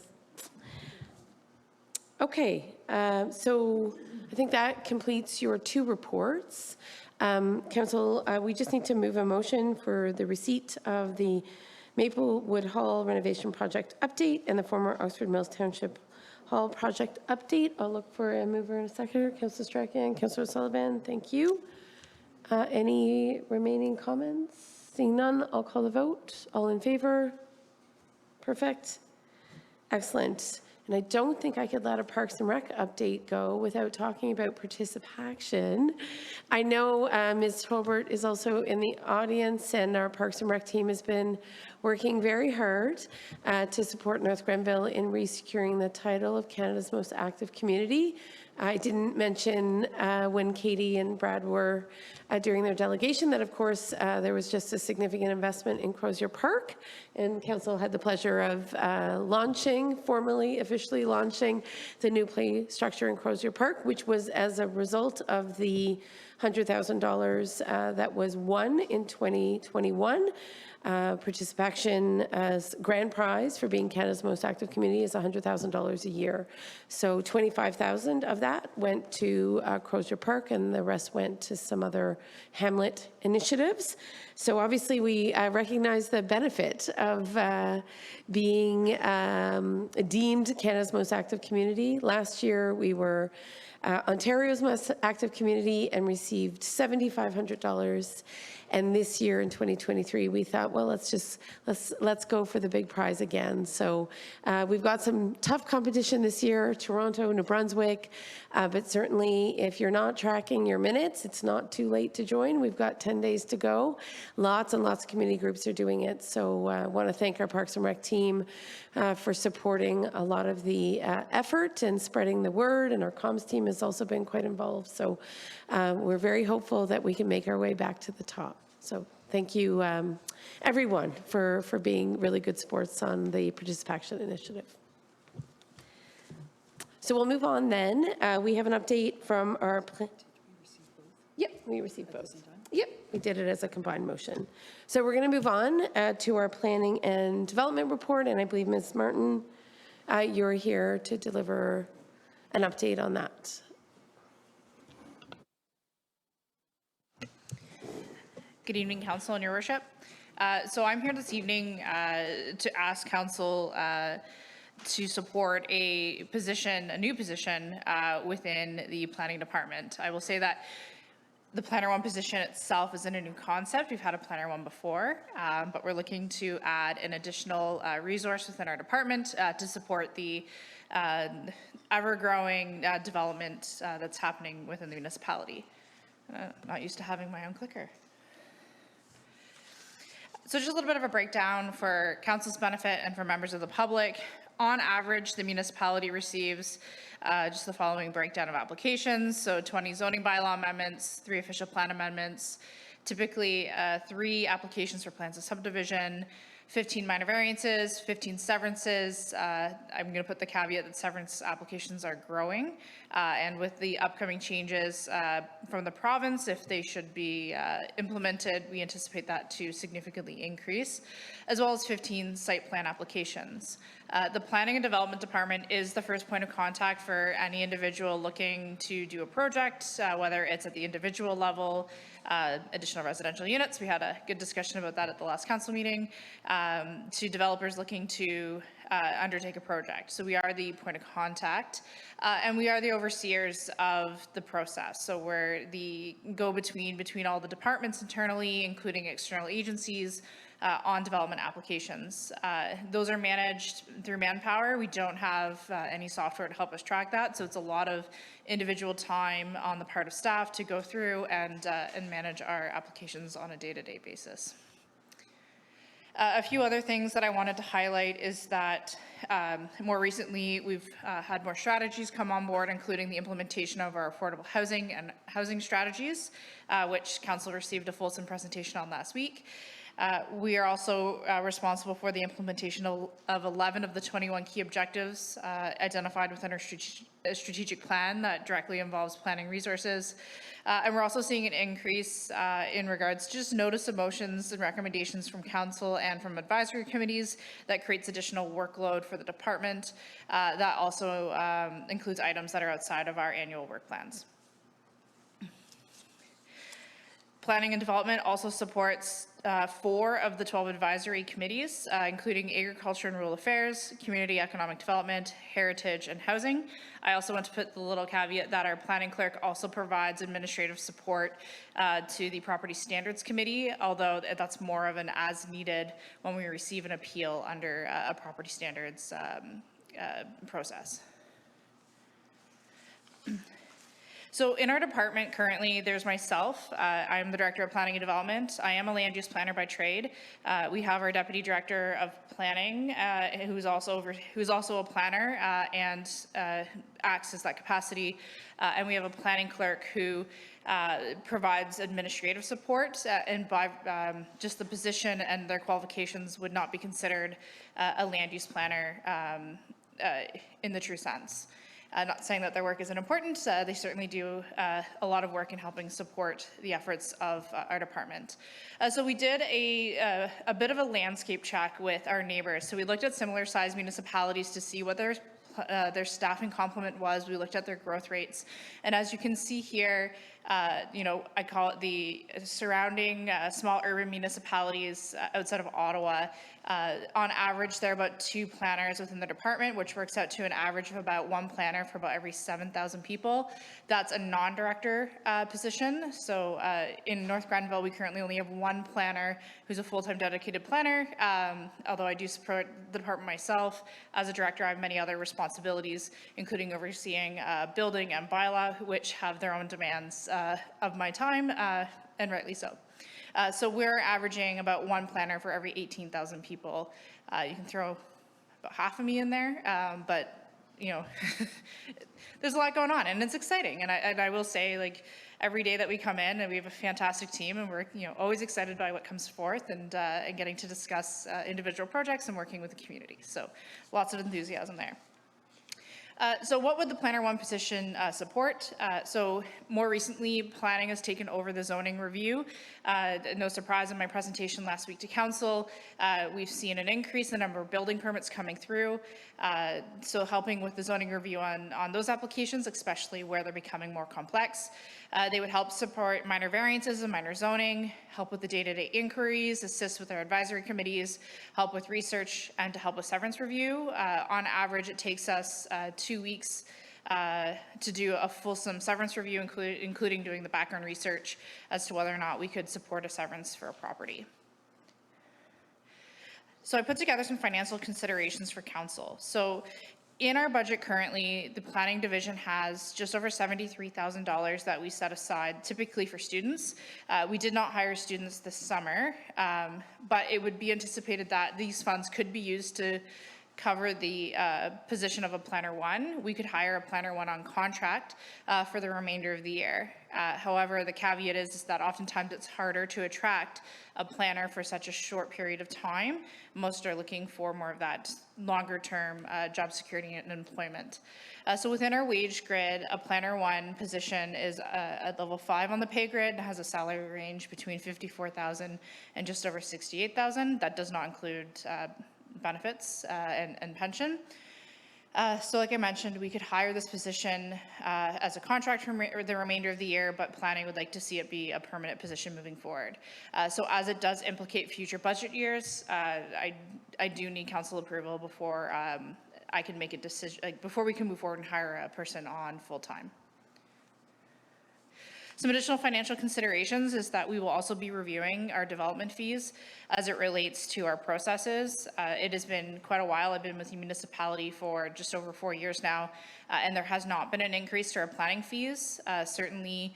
Okay, so I think that completes your 2 reports. Council, we just need to move a motion for the receipt of the Maplewood Hall renovation project update and the former Oxford Mills Township Hall project update. I'll look for a mover and a seconder. Councillor Strachan, Councillor Sullivan, thank you. Any remaining comments? Seeing none, I'll call the vote. All in favor? Perfect. Excellent. And I don't think I could let a Parks and Rec update go without talking about participation. I know Ms. Tolbert is also in the audience, and our Parks and Rec team has been working very hard to support North Grenville in resecuring the title of Canada's most active community. I didn't mention when Katie and Brad were during their delegation that, of course, there was just a significant investment in Crozier Park, and Council had the pleasure of officially launching the new play structure in Crozier Park, which was as a result of the $100,000 that was won in 2021. Participation as grand prize for being Canada's most active community is $100,000 a year. So $25,000 of that went to Crozier Park, and the rest went to some other hamlet initiatives. So obviously we recognize the benefit of being deemed Canada's most active community. Last year we were Ontario's most active community and received $7,500. And this year in 2023, we thought, well, let's go for the big prize again. So we've got some tough competition this year, Toronto, New Brunswick, but certainly if you're not tracking your minutes, it's not too late to join. We've got 10 days to go. Lots and lots of community groups are doing it. So I want to thank our Parks and Rec team for supporting a lot of the effort and spreading the word, and our comms team has also been quite involved. So we're very hopeful that we can make our way back to the top. So thank you, everyone, for being really good sports on the participation initiative. So we'll move on then. We have an update from our... Yep, we received both. Yep, we did it as a combined motion. So we're going to move on to our planning and development report, and I believe Ms. Martin, you're here to deliver an update on that. Good evening, Council and Your Worship. So I'm here this evening to ask Council to support a new position within the Planning Department. I will say that the Planner 1 position itself isn't a new concept. We've had a Planner 1 before, but we're looking to add an additional resource within our department to support the ever-growing development that's happening within the municipality. I'm not used to having my own clicker. So just a little bit of a breakdown for Council's benefit and for members of the public. On average, the municipality receives just the following breakdown of applications. So 20 zoning bylaw amendments, 3 official plan amendments, typically 3 applications for plans of subdivision, 15 minor variances, 15 severances. I'm going to put the caveat that severance applications are growing. And with the upcoming changes from the province, if they should be implemented, we anticipate that to significantly increase, as well as 15 site plan applications. The Planning and Development Department is the first point of contact for any individual looking to do a project, whether it's at the individual level, additional residential units. We had a good discussion about that at the last council meeting, to developers looking to undertake a project. So we are the point of contact, and we are the overseers of the process. So we're the go-between between all the departments internally, including external agencies, on development applications. Those are managed through manpower. We don't have any software to help us track that, so it's a lot of individual time on the part of staff to go through and manage our applications on a day-to-day basis. A few other things that I wanted to highlight is that more recently we've had more strategies come on board, including the implementation of our affordable housing and housing strategies, which Council received a fulsome presentation on last week. We are also responsible for the implementation of 11 of the 21 key objectives identified within our strategic plan that directly involves planning resources. And we're also seeing an increase in regards to just notice of motions and recommendations from council and from advisory committees that creates additional workload for the department. That also includes items that are outside of our annual work plans. Planning and Development also supports 4 of the 12 advisory committees, including Agriculture and Rural Affairs, Community Economic Development, Heritage, and Housing. I also want to put the little caveat that our planning clerk also provides administrative support to the Property Standards Committee, although that's more of an as-needed when we receive an appeal under a property standards process. So in our department currently, there's myself. I'm the Director of Planning and Development. I am a land use planner by trade. We have our Deputy Director of Planning, who's also a planner and acts as that capacity. And we have a planning clerk who provides administrative support, and by just the position and their qualifications would not be considered a land use planner in the true sense. Not saying that their work isn't important, they certainly do a lot of work in helping support the efforts of our department. So we did a bit of a landscape check with our neighbors. So we looked at similar sized municipalities to see what their staffing complement was. We looked at their growth rates. And as you can see here, I call it the surrounding small urban municipalities outside of Ottawa. On average, there are about 2 planners within the department, which works out to an average of about 1 planner for about every 7,000 people. That's a non-director position. So in North Grenville, we currently only have 1 planner who's a full-time dedicated planner. Although I do support the department myself, as a director, I have many other responsibilities, including overseeing building and bylaw, which have their own demands of my time, and rightly so. So we're averaging about 1 planner for every 18,000 people. You can throw about half of me in there, but there's a lot going on, and it's exciting. And I will say, like, every day that we come in, and we have a fantastic team, and we're always excited by what comes forth, and getting to discuss individual projects and working with the community. So lots of enthusiasm there. So what would the Planner 1 position support? So more recently, planning has taken over the zoning review. No surprise in my presentation last week to council, we've seen an increase in the number of building permits coming through. So helping with the zoning review on those applications, especially where they're becoming more complex. They would help support minor variances and minor zoning, help with the day-to-day inquiries, assist with our advisory committees, help with research, and to help with severance review. On average, it takes us 2 weeks to do a fulsome severance review, including doing the background research as to whether or not we could support a severance for a property. So I put together some financial considerations for council. So in our budget currently, the planning division has just over $73,000 that we set aside typically for students. We did not hire students this summer, but it would be anticipated that these funds could be used to cover the position of a Planner 1. We could hire a Planner 1 on contract for the remainder of the year. However, the caveat is that oftentimes it's harder to attract a planner for such a short period of time. Most are looking for more of that longer term job security and employment. So within our wage grid, a Planner 1 position is at level 5 on the pay grid and has a salary range between $54,000 and just over $68,000. That does not include benefits and pension. So like I mentioned, we could hire this position as a contract for the remainder of the year, but planning would like to see it be a permanent position moving forward. So as it does implicate future budget years, I do need council approval before I can make a decision, before we can move forward and hire a person on full-time. Some additional financial considerations is that we will also be reviewing our development fees as it relates to our processes. It has been quite a while. I've been with the municipality for just over 4 years now, and there has not been an increase to our planning fees. Certainly,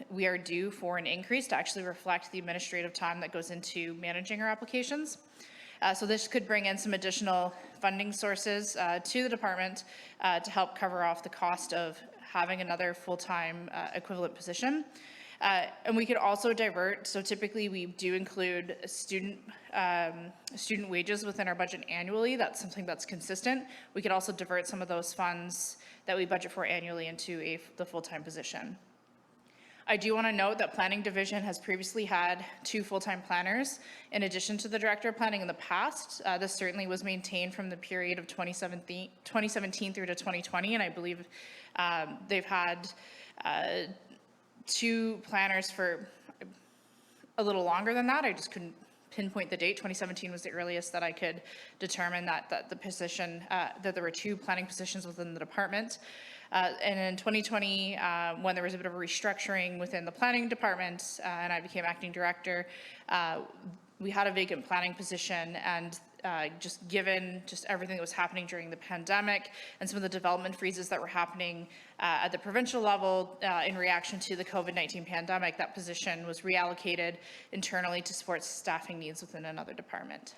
we are due for an increase to actually reflect the administrative time that goes into managing our applications. So this could bring in some additional funding sources to the department to help cover off the cost of having another full-time equivalent position. And we could also divert, so typically we do include student wages within our budget annually. That's something that's consistent. We could also divert some of those funds that we budget for annually into the full-time position. I do want to note that Planning Division has previously had 2 full-time planners in addition to the Director of Planning in the past. This certainly was maintained from the period of 2017 through to 2020, and I believe they've had 2 planners for a little longer than that. I just couldn't pinpoint the date. 2017 was the earliest that I could determine that the position, that there were 2 planning positions within the department. And in 2020, when there was a bit of a restructuring within the planning department and I became acting director, we had a vacant planning position, and just given everything that was happening during the pandemic and some of the development freezes that were happening at the provincial level in reaction to the COVID-19 pandemic, that position was reallocated internally to support staffing needs within another department.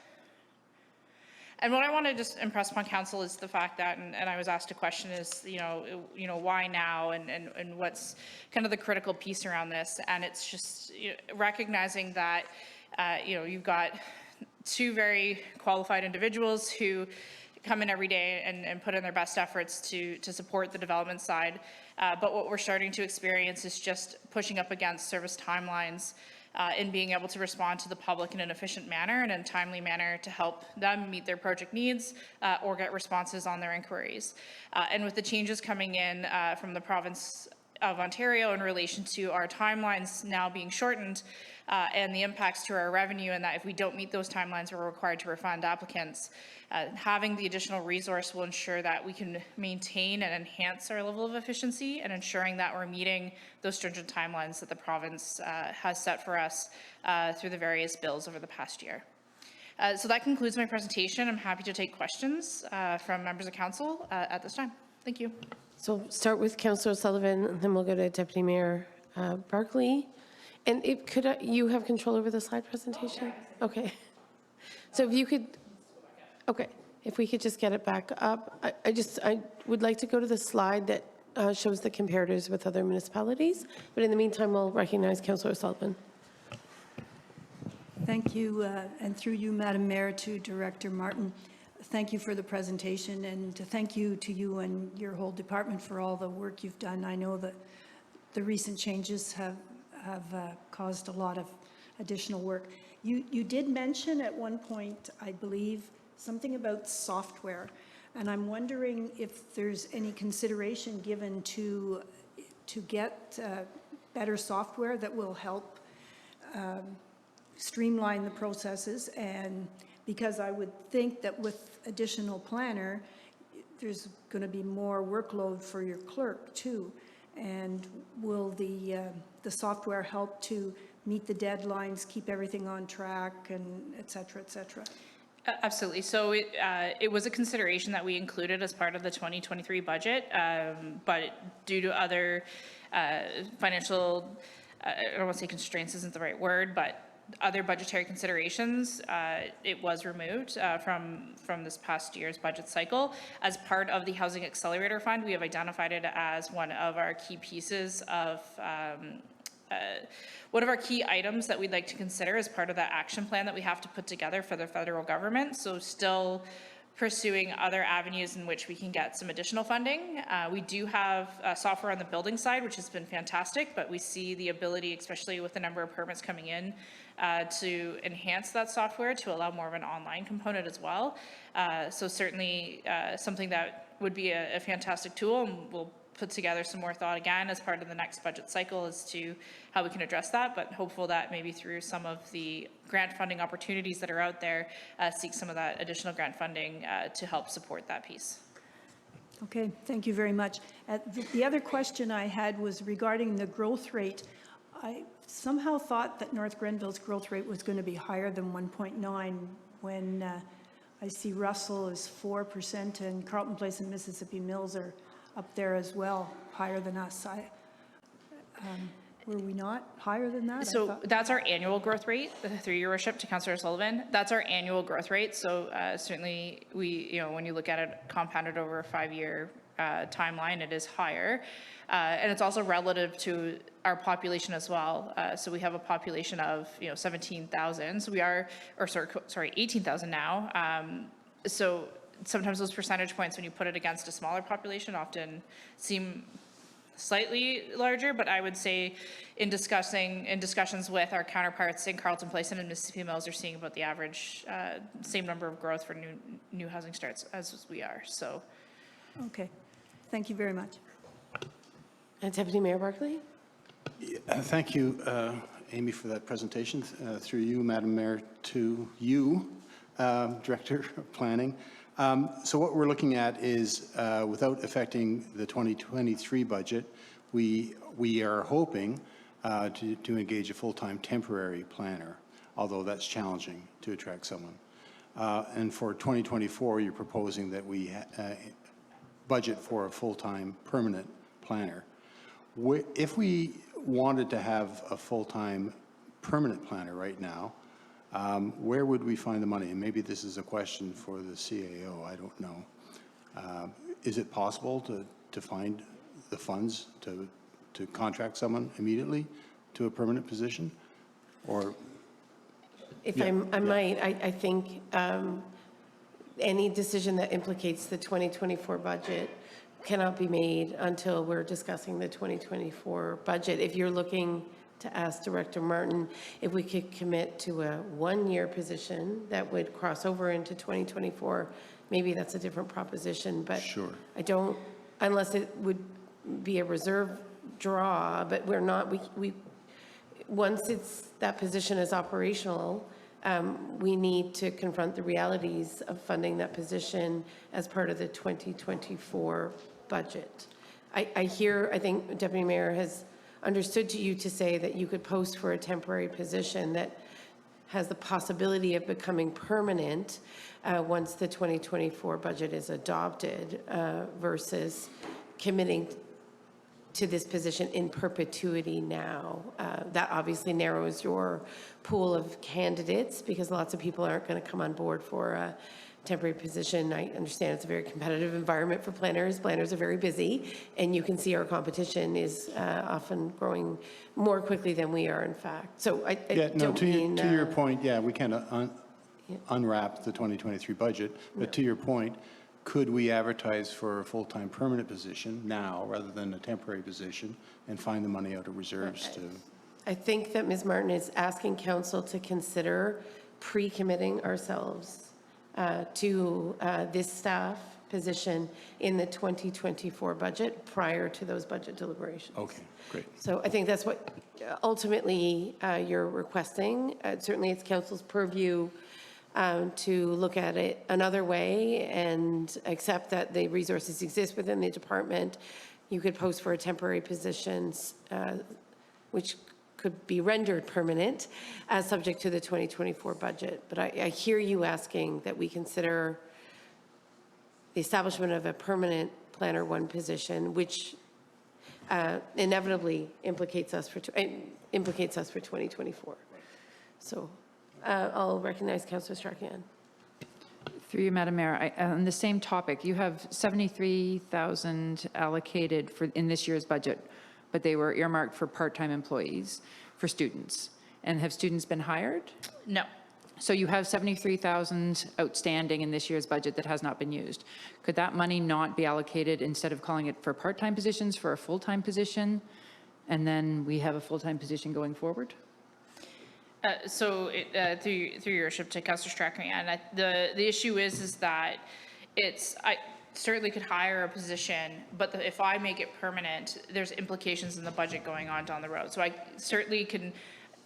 And what I want to just impress upon council is the fact that, and I was asked a question, is why now, and what's kind of the critical piece around this, and it's just recognizing that you've got 2 very qualified individuals who come in every day and put in their best efforts to support the development side, but what we're starting to experience is just pushing up against service timelines in being able to respond to the public in an efficient manner and in a timely manner to help them meet their project needs or get responses on their inquiries. And with the changes coming in from the province of Ontario in relation to our timelines now being shortened and the impacts to our revenue, and that if we don't meet those timelines, we're required to refund applicants, having the additional resource will ensure that we can maintain and enhance our level of efficiency and ensuring that we're meeting those stringent timelines that the province has set for us through the various bills over the past year. So that concludes my presentation. I'm happy to take questions from members of council at this time. Thank you. So start with Councillor Sullivan, and then we'll go to Deputy Mayor Barkley. And you have control over the slide presentation? Okay. So if you could, okay, if we could just get it back up. I would like to go to the slide that shows the comparators with other municipalities, but in the meantime, we'll recognize Councillor Sullivan. Thank you, and through you, Madam Mayor, to Director Martin. Thank you for the presentation, and thank you to you and your whole department for all the work you've done. I know that the recent changes have caused a lot of additional work. You did mention at one point, I believe, something about software, and I'm wondering if there's any consideration given to get better software that will help streamline the processes, and because I would think that with additional planner, there's going to be more workload for your clerk too. And will the software help to meet the deadlines, keep everything on track, and et cetera, et cetera? Absolutely. So it was a consideration that we included as part of the 2023 budget, but due to other financial, I don't want to say constraints isn't the right word, but other budgetary considerations, it was removed from this past year's budget cycle. As part of the Housing Accelerator Fund, we have identified it as one of our key pieces of one of our key items that we'd like to consider as part of that action plan that we have to put together for the federal government. So still pursuing other avenues in which we can get some additional funding. We do have software on the building side, which has been fantastic, but we see the ability, especially with the number of permits coming in, to enhance that software to allow more of an online component as well. So certainly something that would be a fantastic tool, and we'll put together some more thought again as part of the next budget cycle as to how we can address that, but hopeful that maybe through some of the grant funding opportunities that are out there, seek some of that additional grant funding to help support that piece. Okay, thank you very much. The other question I had was regarding the growth rate. I somehow thought that North Grenville's growth rate was going to be higher than 1.9 when I see Russell is 4% and Carlton Place and Mississippi Mills are up there as well, higher than us. Were we not higher than that? I So thought- that's our annual growth rate, through your worship to Councillor Sullivan. That's our annual growth rate. So certainly we, when you look at it compounded over a 5-year timeline, it is higher. And it's also relative to our population as well. So we have a population of, 17,000. So we are, or sorry, 18,000 now. So sometimes those percentage points, when you put it against a smaller population, often seem slightly larger, but I would say in discussions with our counterparts in Carleton Place and in Mississippi Mills, they're seeing about the average same number of growth for new housing starts as we are. So, Okay, thank you very much. And Deputy Mayor Barkley? Thank you, Amy, for that presentation. Through you, Madam Mayor, to you, Director of Planning. So what we're looking at is, without affecting the 2023 budget, we are hoping to engage a full-time temporary planner, although that's challenging to attract someone. And for 2024, you're proposing that we budget for a full-time permanent planner. If we wanted to have a full-time permanent planner right now, where would we find the money? And maybe this is a question for the CAO, I don't know. Is it possible to find the funds to contract someone immediately to a permanent position? Or If I might, I think any decision that implicates the 2024 budget cannot be made until we're discussing the 2024 budget. If you're looking to ask Director Martin if we could commit to a one-year position that would cross over into 2024, maybe that's a different proposition, but Sure. I don't, unless it would be a reserve draw, but we're not, we once that position is operational, we need to confront the realities of funding that position as part of the 2024 budget. I think Deputy Mayor has understood you to say that you could post for a temporary position that has the possibility of becoming permanent once the 2024 budget is adopted versus committing to this position in perpetuity now. That obviously narrows your pool of candidates because lots of people aren't going to come on board for a temporary position. I understand it's a very competitive environment for planners. Planners are very busy, and you can see our competition is often growing more quickly than we are, in fact. So I don't mean... to your point, yeah, we kind of unwrap the 2023 budget, but to your point, could we advertise for a full-time permanent position now rather than a temporary position and find the money out of reserves to... I think that Ms. Martin is asking council to consider pre-committing ourselves to this staff position in the 2024 budget prior to those budget deliberations. Okay, great. So I think that's what ultimately you're requesting. Certainly it's council's purview to look at it another way and accept that the resources exist within the department. You could post for a temporary position, which could be rendered permanent as subject to the 2024 budget. But I hear you asking that we consider the establishment of a permanent planner one position, which inevitably implicates us for 2024. So I'll recognize Councillor Strachan. Through you, Madam Mayor, on the same topic, you have 73,000 allocated in this year's budget, but they were earmarked for part-time employees, for students. And have students been hired? no. So you have 73,000 outstanding in this year's budget that has not been used. Could that money not be allocated, instead of calling it for part-time positions, for a full-time position? And then we have a full-time position going forward? So through your worship to Councillor Strachan, the issue is that I certainly could hire a position, but if I make it permanent, there's implications in the budget going on down the road. So I certainly can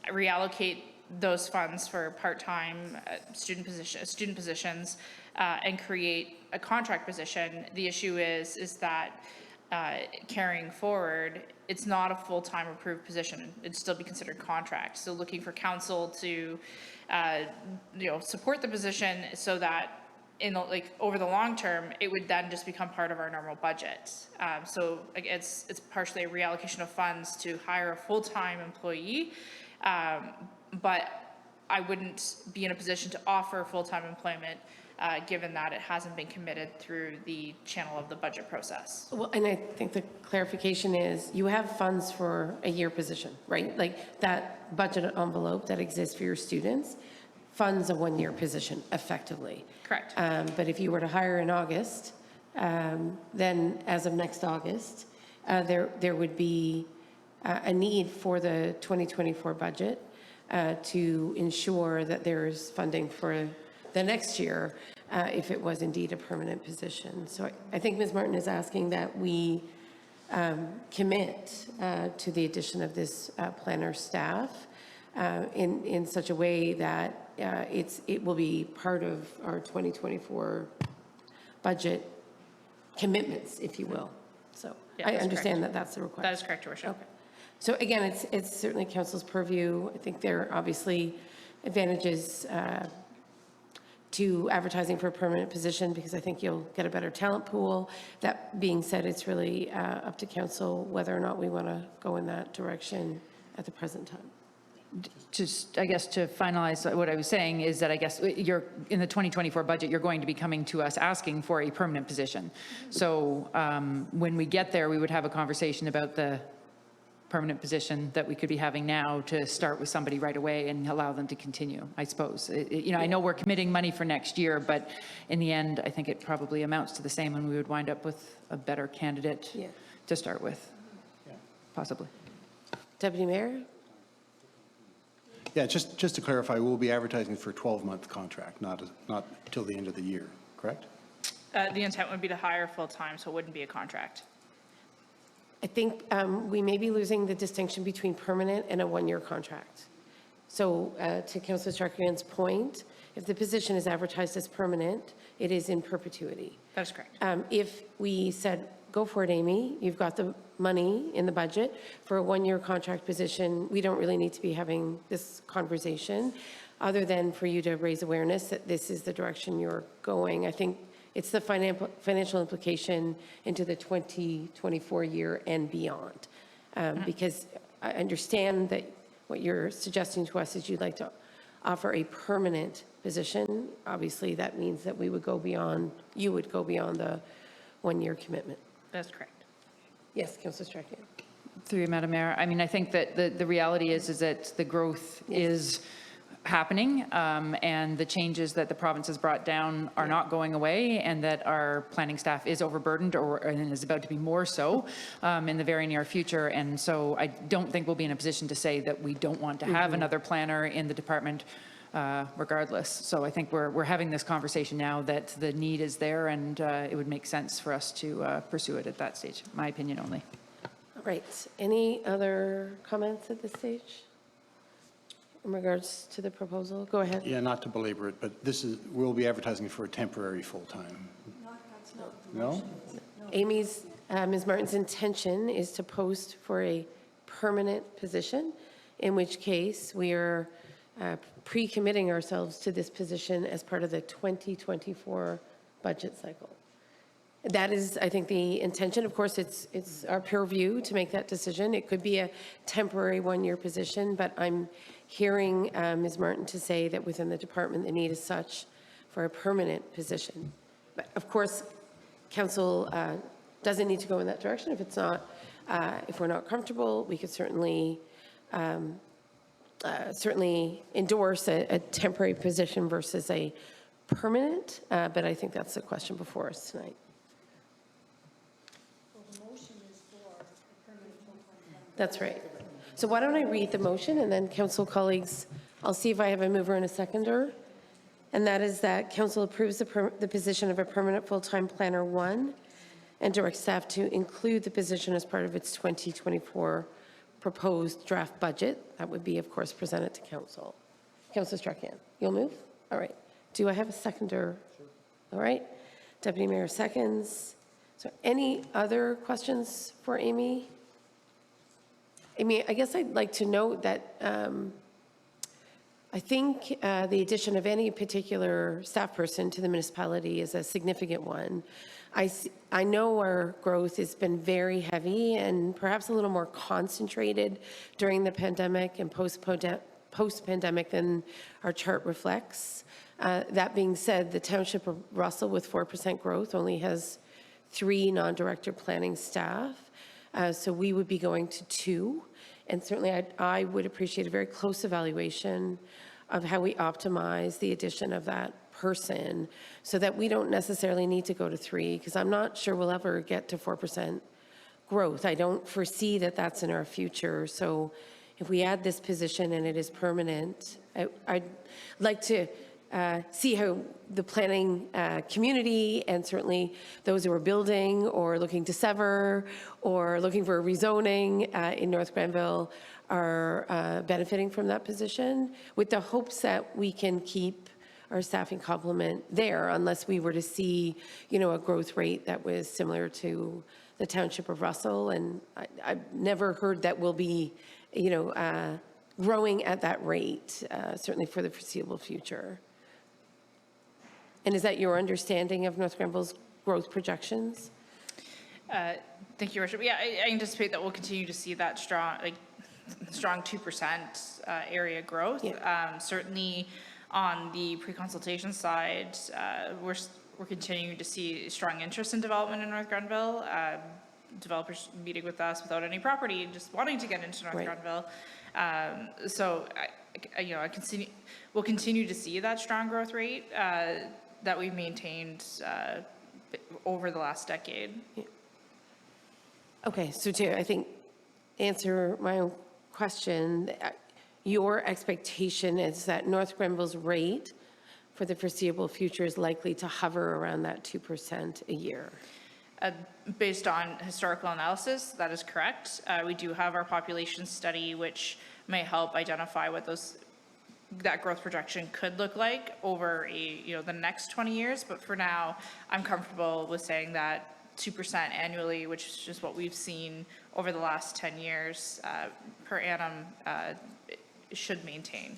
reallocate those funds for part-time student positions and create a contract position. The issue is that carrying forward, it's not a full-time approved position. It'd still be considered contract. So looking for council to, support the position so that over the long term, it would then just become part of our normal budget. So like, it's partially a reallocation of funds to hire a full-time employee, but I wouldn't be in a position to offer full-time employment given that it hasn't been committed through the channel of the budget process. Well, and I think the clarification is you have funds for a year position, right? Like that budget envelope that exists for your students funds a one-year position effectively. Correct. But if you were to hire in August, then as of next August, there would be a need for the 2024 budget to ensure that there's funding for the next year if it was indeed a permanent position. So I think Ms. Martin is asking that we commit to the addition of this planner staff in such a way that it will be part of our 2024 budget commitments, if you will. So Yeah, I that's understand correct. that that's the request. That is correct, Your Worship. Okay. So again, it's certainly council's purview. I think there are obviously advantages to advertising for a permanent position because I think you'll get a better talent pool. That being said, it's really up to council whether or not we want to go in that direction at the present time. Just, I guess, to finalize what I was saying is that I guess you're, in the 2024 budget, you're going to be coming to us asking for a permanent position. So when we get there, we would have a conversation about the permanent position that we could be having now to start with somebody right away and allow them to continue, I suppose. I know we're committing money for next year, but in the end, I think it probably amounts to the same and we would wind up with a better candidate to start with, possibly. Deputy Mayor? Yeah, just to clarify, we'll be advertising for a 12-month contract, not till the end of the year, correct? The intent would be to hire full-time, so it wouldn't be a contract. I think we may be losing the distinction between permanent and a one-year contract. So to Councillor Strachan's point, if the position is advertised as permanent, it is in perpetuity. That is correct. If we said, go for it, Amy, you've got the money in the budget for a one-year contract position, we don't really need to be having this conversation other than for you to raise awareness that this is the direction you're going. I think it's the financial implication into the 2024 year and beyond. Because I understand that what you're suggesting to us is you'd like to offer a permanent position. Obviously, that means that we would go beyond, you would go beyond the one-year commitment. That's correct. Yes, Councillor Strachan. Through you, Madam Mayor. I mean, I think that the reality is that the growth is happening and the changes that the province has brought down are not going away and that our planning staff is overburdened and is about to be more so in the very near future. And so I don't think we'll be in a position to say that we don't want to have another planner in the department regardless. So I think we're having this conversation now that the need is there and it would make sense for us to pursue it at that stage, my opinion only. All right. Any other comments at this stage in regards to the proposal? Go ahead. Yeah, not to belabor it, but we'll be advertising for a temporary full-time. No? Amy's, Ms. Martin's intention is to post for a permanent position, in which case we are pre-committing ourselves to this position as part of the 2024 budget cycle. That is, I think, the intention. Of course, it's our purview to make that decision. It could be a temporary one-year position, but I'm hearing Ms. Martin to say that within the department, the need is such for a permanent position. But of course, council doesn't need to go in that direction. If it's not, if we're not comfortable, we could certainly endorse a temporary position versus a permanent, but I think that's the question before us tonight. That's right. So why don't I read the motion, and then council colleagues, I'll see if I have a mover and a seconder. And that is that council approves the position of a permanent full-time planner 1 and directs staff to include the position as part of its 2024 proposed draft budget. That would be, of course, presented to council. Councillor Strachan, you'll move? All right. Do I have a seconder? Sure. All right. Deputy Mayor seconds. So any other questions for Amy? Amy, I guess I'd like to note that I think the addition of any particular staff person to the municipality is a significant one. I know our growth has been very heavy and perhaps a little more concentrated during the pandemic and post-pandemic than our chart reflects. That being said, the Township of Russell with 4% growth only has 3 non-director planning staff. So we would be going to 2. And certainly I would appreciate a very close evaluation of how we optimize the addition of that person so that we don't necessarily need to go to 3, because I'm not sure we'll ever get to 4% growth. I don't foresee that that's in our future. So if we add this position and it is permanent, I'd like to see how the planning community and certainly those who are building or looking to sever or looking for rezoning in North Grenville are benefiting from that position, with the hopes that we can keep our staffing complement there unless we were to see, a growth rate that was similar to the Township of Russell. And I've never heard that we'll be, growing at that rate, certainly for the foreseeable future. And is that your understanding of North Grenville's growth projections? Thank you, Your Worship. Yeah, I anticipate that we'll continue to see that strong 2% area growth. Yeah. Certainly on the pre-consultation side, we're continuing to see strong interest in development in North Grenville. Developers meeting with us without any property, just wanting to get into North Grenville. So we'll continue to see that strong growth rate that we've maintained over the last decade. Yeah. Okay, so to, I think, answer my own question, your expectation is that North Grenville's rate for the foreseeable future is likely to hover around that 2% a year? Based on historical analysis, that is correct. We do have our population study, which may help identify what that growth projection could look like over the next 20 years. But for now, I'm comfortable with saying that 2% annually, which is what we've seen over the last 10 years per annum, should maintain.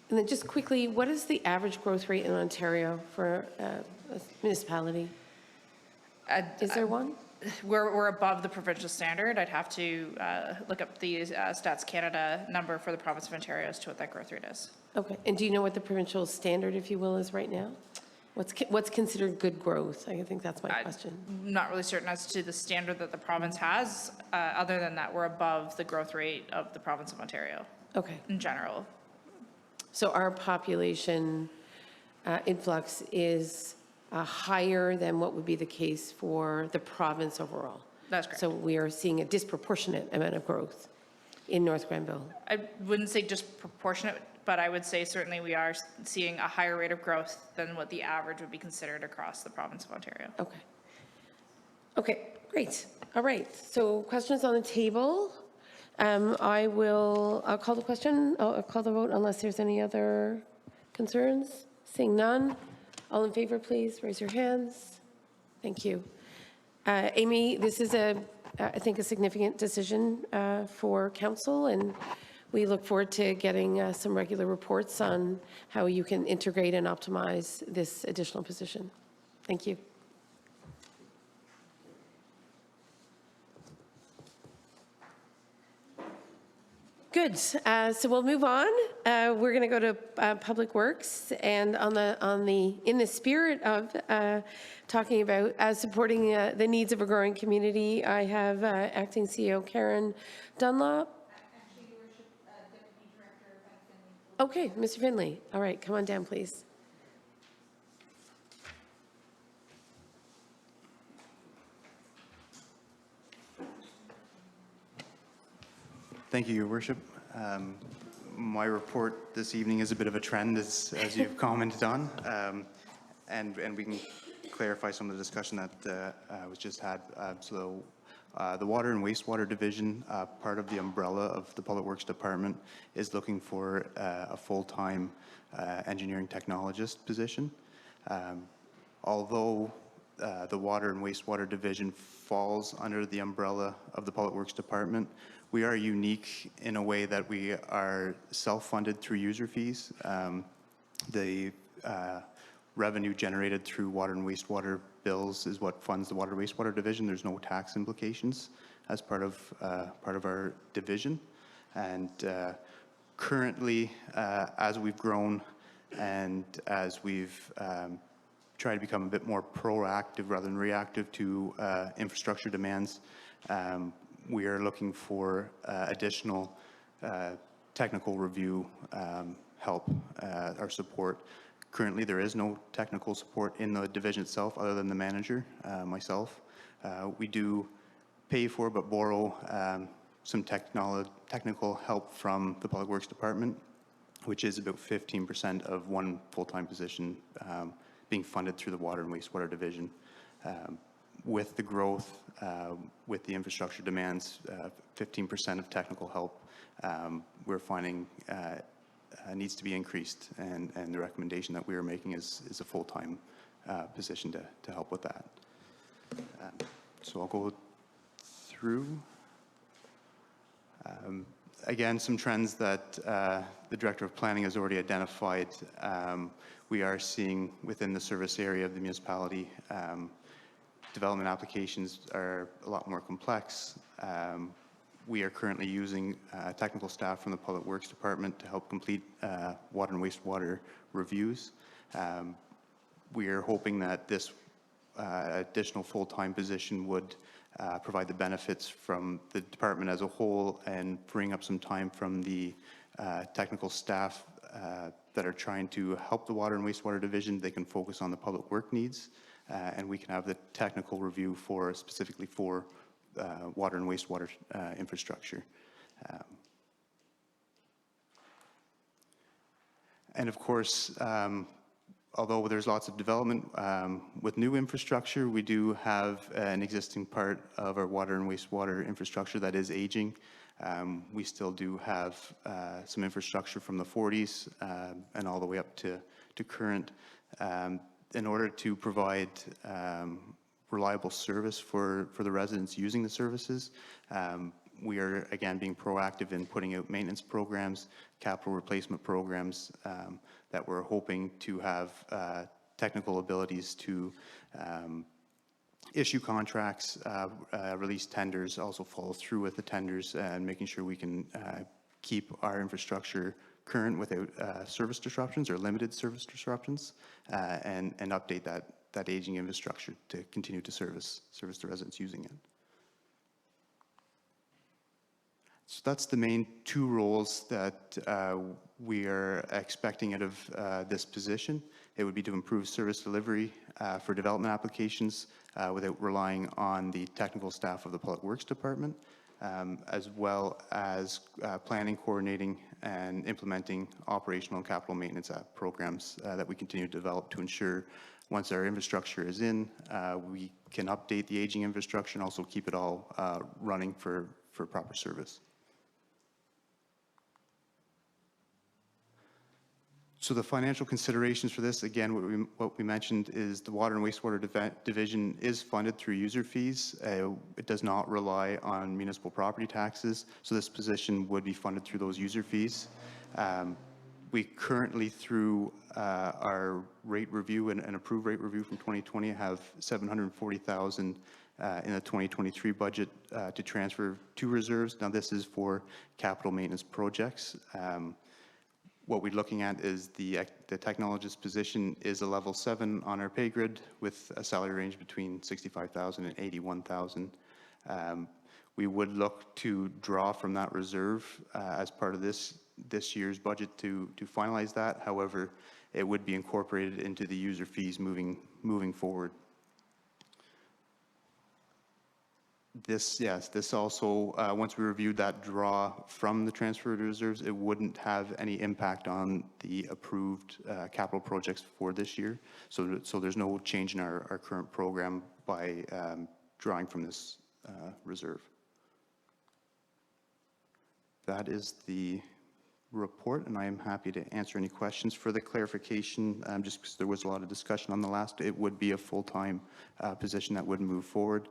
And then just quickly, what is the average growth rate in Ontario for a municipality? Is there one? We're above the provincial standard. I'd have to look up the Stats Canada number for the province of Ontario as to what that growth rate is. Okay, and do you know what the provincial standard, if you will, is right now? What's considered good growth? I think that's my question. I'm not really certain as to the standard that the province has. Other than that, we're above the growth rate of the province of Ontario. Okay. In general. So our population influx is higher than what would be the case for the province overall. That's correct. So we are seeing a disproportionate amount of growth in North Grenville. I wouldn't say disproportionate, but I would say certainly we are seeing a higher rate of growth than what the average would be considered across the province of Ontario. Okay. Okay, great. All right, so questions on the table. I'll call the question, I'll call the vote unless there's any other concerns. Seeing none. All in favor, please raise your hands. Thank you. Amy, this is I think a significant decision for council, and we look forward to getting some regular reports on how you can integrate and optimize this additional position. Thank you. Good. So we'll move on. We're going to go to Public Works, and in the spirit of talking about supporting the needs of a growing community, I have Acting CEO Karen Dunlop. Actually, Your Worship, Deputy Director Finley. Okay, Mr. Finley. All right, come on down, please. Thank you, Your Worship. My report this evening is a bit of a trend, as you've commented on, and we can clarify some of the discussion that was just had. So the Water and Wastewater Division, part of the umbrella of the Public Works Department, is looking for a full-time engineering technologist position. Although the Water and Wastewater Division falls under the umbrella of the Public Works Department. We are unique in a way that we are self-funded through user fees. The revenue generated through water and wastewater bills is what funds the Water and Wastewater Division. There's no tax implications as part of our division. And currently, as we've grown and as we've tried to become a bit more proactive rather than reactive to infrastructure demands, we are looking for additional technical review help or support. Currently, there is no technical support in the division itself other than the manager, myself. We do pay for but borrow some technical help from the Public Works Department, which is about 15% of one full-time position being funded through the Water and Wastewater Division. With the growth, with the infrastructure demands, 15% of technical help, we're finding needs to be increased, and the recommendation that we are making is a full-time position to help with that. So I'll go through. Again, some trends that the Director of Planning has already identified. We are seeing within the service area of the municipality, development applications are a lot more complex. We are currently using technical staff from the Public Works Department to help complete water and wastewater reviews. We are hoping that this additional full-time position would provide the benefits from the department as a whole and bring up some time from the technical staff that are trying to help the Water and Wastewater Division. They can focus on the public work needs, and we can have the technical review for specifically for water and wastewater infrastructure. And of course, although there's lots of development with new infrastructure, we do have an existing part of our water and wastewater infrastructure that is aging. We still do have some infrastructure from the 40s and all the way up to current. In order to provide reliable service for the residents using the services, we are again being proactive in putting out maintenance programs, capital replacement programs that we're hoping to have technical abilities to issue contracts, release tenders, also follow through with the tenders, and making sure we can keep our infrastructure current without service disruptions or limited service disruptions, and update that aging infrastructure to continue to service the residents using it. So that's the main two roles that we are expecting out of this position. It would be to improve service delivery for development applications without relying on the technical staff of the Public Works Department, as well as planning, coordinating, and implementing operational and capital maintenance programs that we continue to develop to ensure once our infrastructure is in, we can update the aging infrastructure and also keep it all running for proper service. So the financial considerations for this, again, what we mentioned is the Water and Wastewater Division is funded through user fees. It does not rely on municipal property taxes, so this position would be funded through those user fees. We currently, through our rate review and approved rate review from 2020, have $740,000 in the 2023 budget to transfer to reserves. Now, this is for capital maintenance projects. What we're looking at is the technologist position is a level 7 on our pay grid with a salary range between $65,000 and $81,000. We would look to draw from that reserve as part of this year's budget to finalize that. However, it would be incorporated into the user fees moving forward. This also, once we reviewed that draw from the transfer to reserves, it wouldn't have any impact on the approved capital projects for this year. So there's no change in our current program by drawing from this reserve. That is the report, and I am happy to answer any questions. For the clarification, just because there was a lot of discussion on the last, it would be a full-time position that would move forward.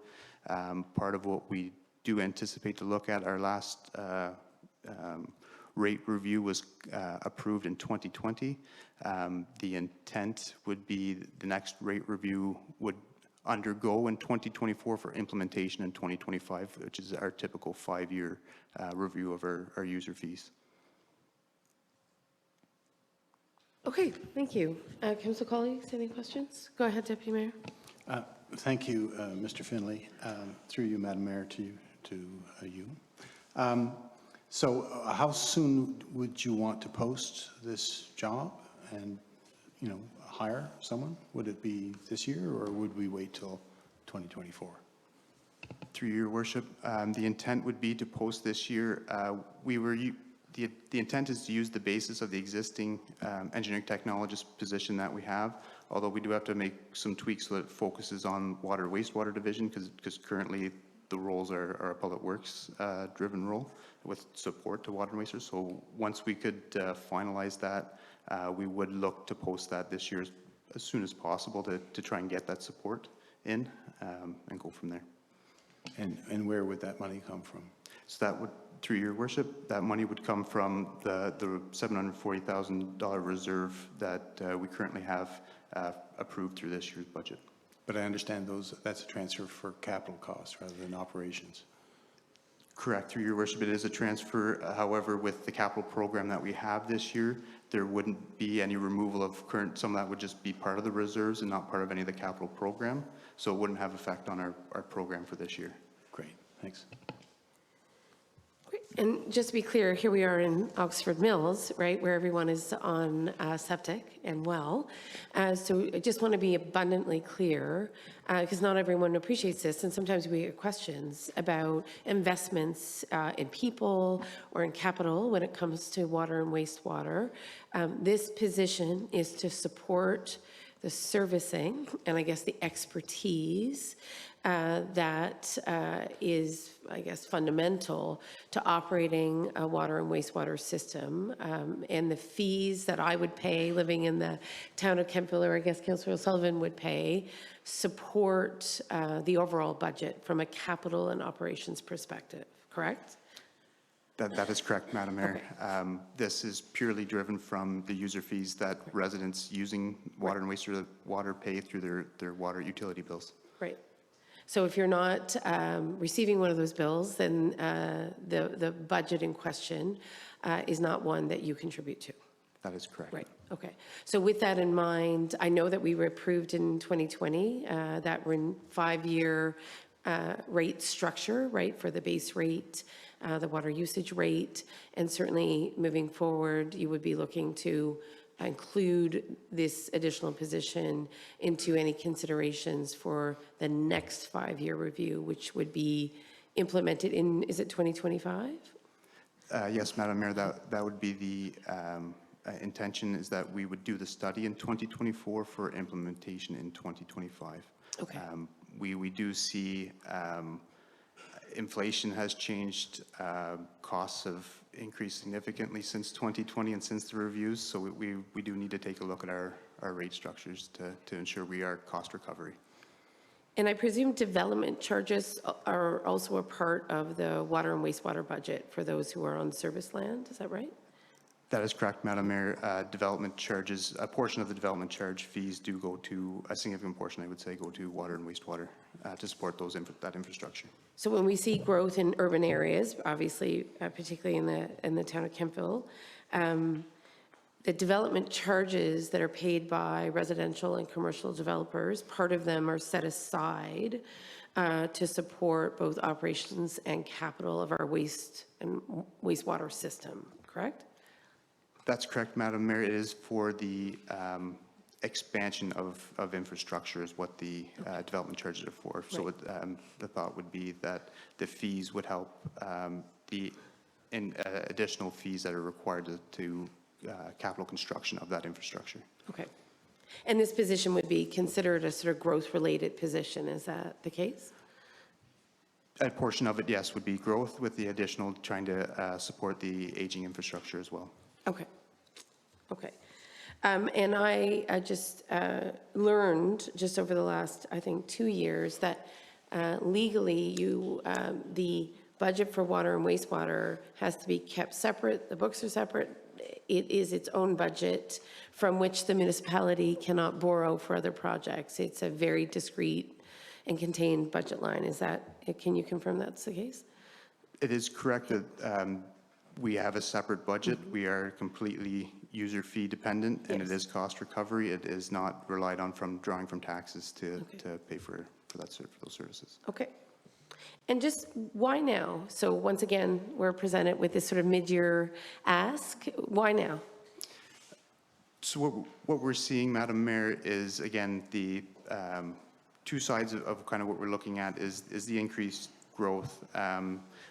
Part of what we do anticipate to look at, our last rate review was approved in 2020. The intent would be the next rate review would undergo in 2024 for implementation in 2025, which is our typical 5-year review of our user fees. Okay, thank you. Council colleagues, any questions? Go ahead, Deputy Mayor. Thank you, Mr. Finley. Through you, Madam Mayor, to you. So how soon would you want to post this job and, hire someone? Would it be this year, or would we wait till 2024? Through your worship, the intent would be to post this year. The intent is to use the basis of the existing engineering technologist position that we have, although we do have to make some tweaks so that it focuses on water wastewater division, because currently the roles are a public works driven role with support to water and wastewater. So once we could finalize that, we would look to post that this year as soon as possible to try and get that support in and go from there. And where would that money come from? So that would, through your worship, that money would come from the $740,000 reserve that we currently have approved through this year's budget. But I understand that's a transfer for capital costs rather than operations. Correct, through your worship, it is a transfer. However, with the capital program that we have this year, there wouldn't be any removal of current, some of that would just be part of the reserves and not part of any of the capital program. So it wouldn't have effect on our program for this year. Great, thanks. Great. And just to be clear, here we are in Oxford Mills, right, where everyone is on septic and well. So I just want to be abundantly clear, because not everyone appreciates this, and sometimes we get questions about investments in people or in capital when it comes to water and wastewater. This position is to support the servicing and I guess the expertise that is, I guess, fundamental to operating a water and wastewater system. And the fees that I would pay living in the town of Grenville, or I guess Councillor O'Sullivan would pay, support the overall budget from a capital and operations perspective, correct? That is correct, Madam Mayor. Okay. This is purely driven from the user fees that residents using water and wastewater pay through their water utility bills. Right. So if you're not receiving one of those bills, then the budget in question is not one that you contribute to. That is correct. Right. Okay. So with that in mind, I know that we were approved in 2020 that 5-year rate structure, right, for the base rate, the water usage rate, and certainly moving forward, you would be looking to include this additional position into any considerations for the next 5-year review, which would be implemented in, is it 2025? Yes, Madam Mayor, that would be the intention, is that we would do the study in 2024 for implementation in 2025. Okay. We do see inflation has changed, costs have increased significantly since 2020 and since the reviews, so we do need to take a look at our rate structures to ensure we are cost recovery. And I presume development charges are also a part of the water and wastewater budget for those who are on service land, is that right? That is correct, Madam Mayor. Development charges, a portion of the development charge fees do go to, a significant portion, I would say, go to water and wastewater to support that infrastructure. So when we see growth in urban areas, obviously, particularly in the town of Grenville, the development charges that are paid by residential and commercial developers, part of them are set aside to support both operations and capital of our waste and wastewater system, correct? That's correct, Madam Mayor. It is for the expansion of infrastructure is what the development charges are for. So right. The thought would be that the fees would help the additional fees that are required to capital construction of that infrastructure. Okay. And this position would be considered a sort of growth-related position. Is that the case? A portion of it, yes, would be growth, with the additional trying to support the aging infrastructure as well. Okay, okay. And I just learned just over the last, I think, 2 years that legally the budget for water and wastewater has to be kept separate. The books are separate. It is its own budget from which the municipality cannot borrow for other projects. It's a very discrete and contained budget line. Is that, can you confirm that's the case? It is correct that we have a separate budget. We are completely user fee dependent, and it is cost recovery. It is not relied on from drawing from taxes to pay for those services. Okay. And just why now? So once again, we're presented with this sort of mid-year ask. Why now? So what we're seeing, Madam Mayor, is again the two sides of kind of what we're looking at is the increased growth.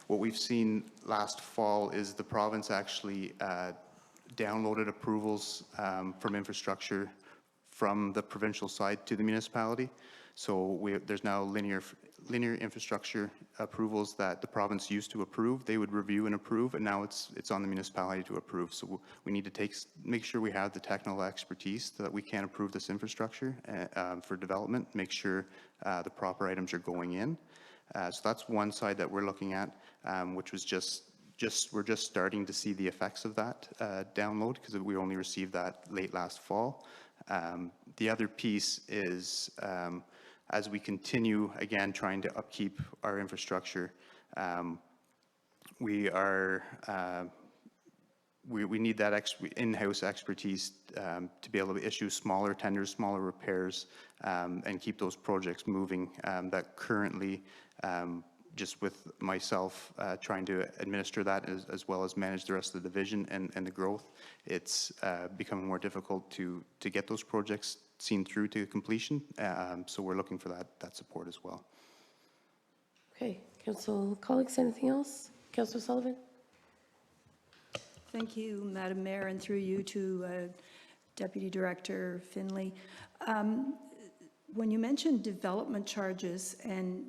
What we've seen last fall is the province actually downloaded approvals from infrastructure from the provincial side to the municipality. So there's now linear infrastructure approvals that the province used to approve. They would review and approve, and now it's on the municipality to approve. So we need to make sure we have the technical expertise so that we can approve this infrastructure for development, make sure the proper items are going in. So that's one side that we're looking at, which was we're just starting to see the effects of that download because we only received that late last fall. The other piece is as we continue, again, trying to upkeep our infrastructure, we need that in-house expertise to be able to issue smaller tenders, smaller repairs, and keep those projects moving that currently, just with myself trying to administer that as well as manage the rest of the division and the growth, it's becoming more difficult to get those projects seen through to completion. So we're looking for that support as well. Okay, council colleagues, anything else? Councillor Sullivan? Thank you, Madam Mayor, and through you to Deputy Director Finley. When you mentioned development charges, and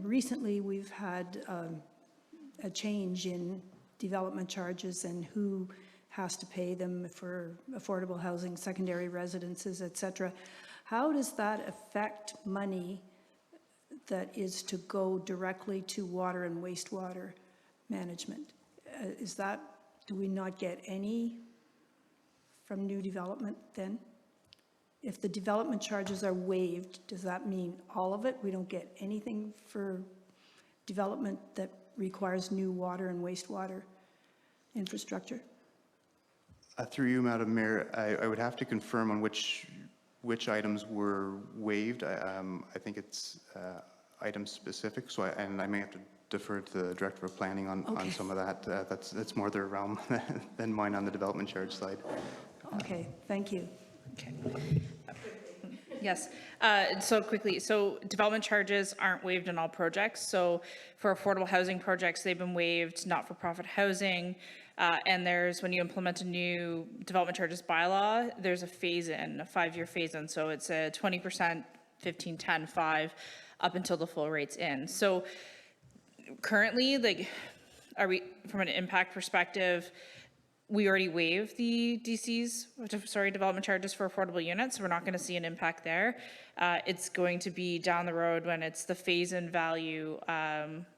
recently we've had a change in development charges and who has to pay them for affordable housing, secondary residences, et cetera. How does that affect money that is to go directly to water and wastewater management? Do we not get any from new development then? If the development charges are waived, does that mean all of it? We don't get anything for development that requires new water and wastewater infrastructure? Through you, Madam Mayor, I would have to confirm on which items were waived. I think it's item specific, so I may have to defer to the Director of Planning on some of that. That's more their realm than mine on the development charge side. Okay, thank you. Okay. Yes, so quickly, so development charges aren't waived in all projects. So for affordable housing projects, they've been waived, not-for-profit housing. And when you implement a new development charges bylaw, there's a phase-in, a 5-year phase-in. So it's a 20%, 15, 10, 5, up until the full rate's in. So currently, from an impact perspective, we already waived the development charges for affordable units. So we're not going to see an impact there. It's going to be down the road when it's the phase-in value,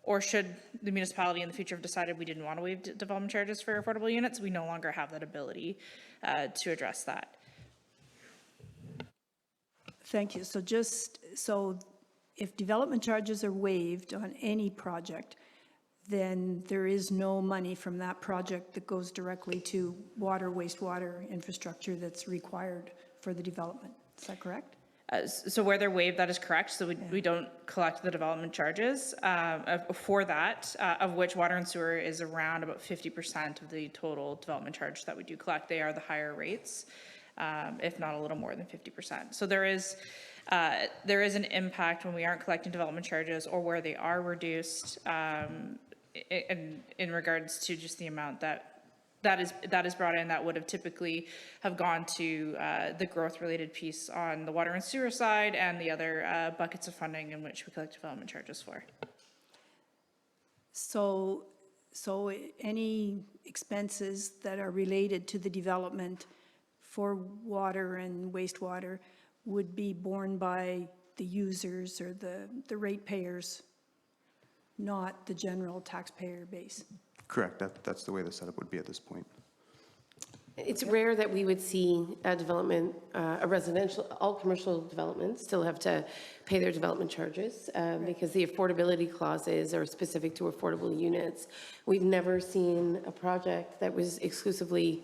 or should the municipality in the future have decided we didn't want to waive development charges for affordable units, we no longer have that ability to address that. Thank you. So if development charges are waived on any project, then there is no money from that project that goes directly to water, wastewater infrastructure that's required for the development. Is that correct? So where they're waived, that is correct. So we don't collect the development charges for that, of which water and sewer is around about 50% of the total development charge that we do collect. They are the higher rates, if not a little more than 50%. So there is an impact when we aren't collecting development charges or where they are reduced in regards to just the amount that is brought in that would have typically have gone to the growth related piece on the water and sewer side and the other buckets of funding in which we collect development charges for. So So any expenses that are related to the development for water and wastewater would be borne by the users or the ratepayers, not the general taxpayer base. Correct, that's the way the setup would be at this point. It's rare that we would see a development, a residential, all commercial developments still have to pay their development charges because the affordability clauses are specific to affordable units. We've never seen a project that was exclusively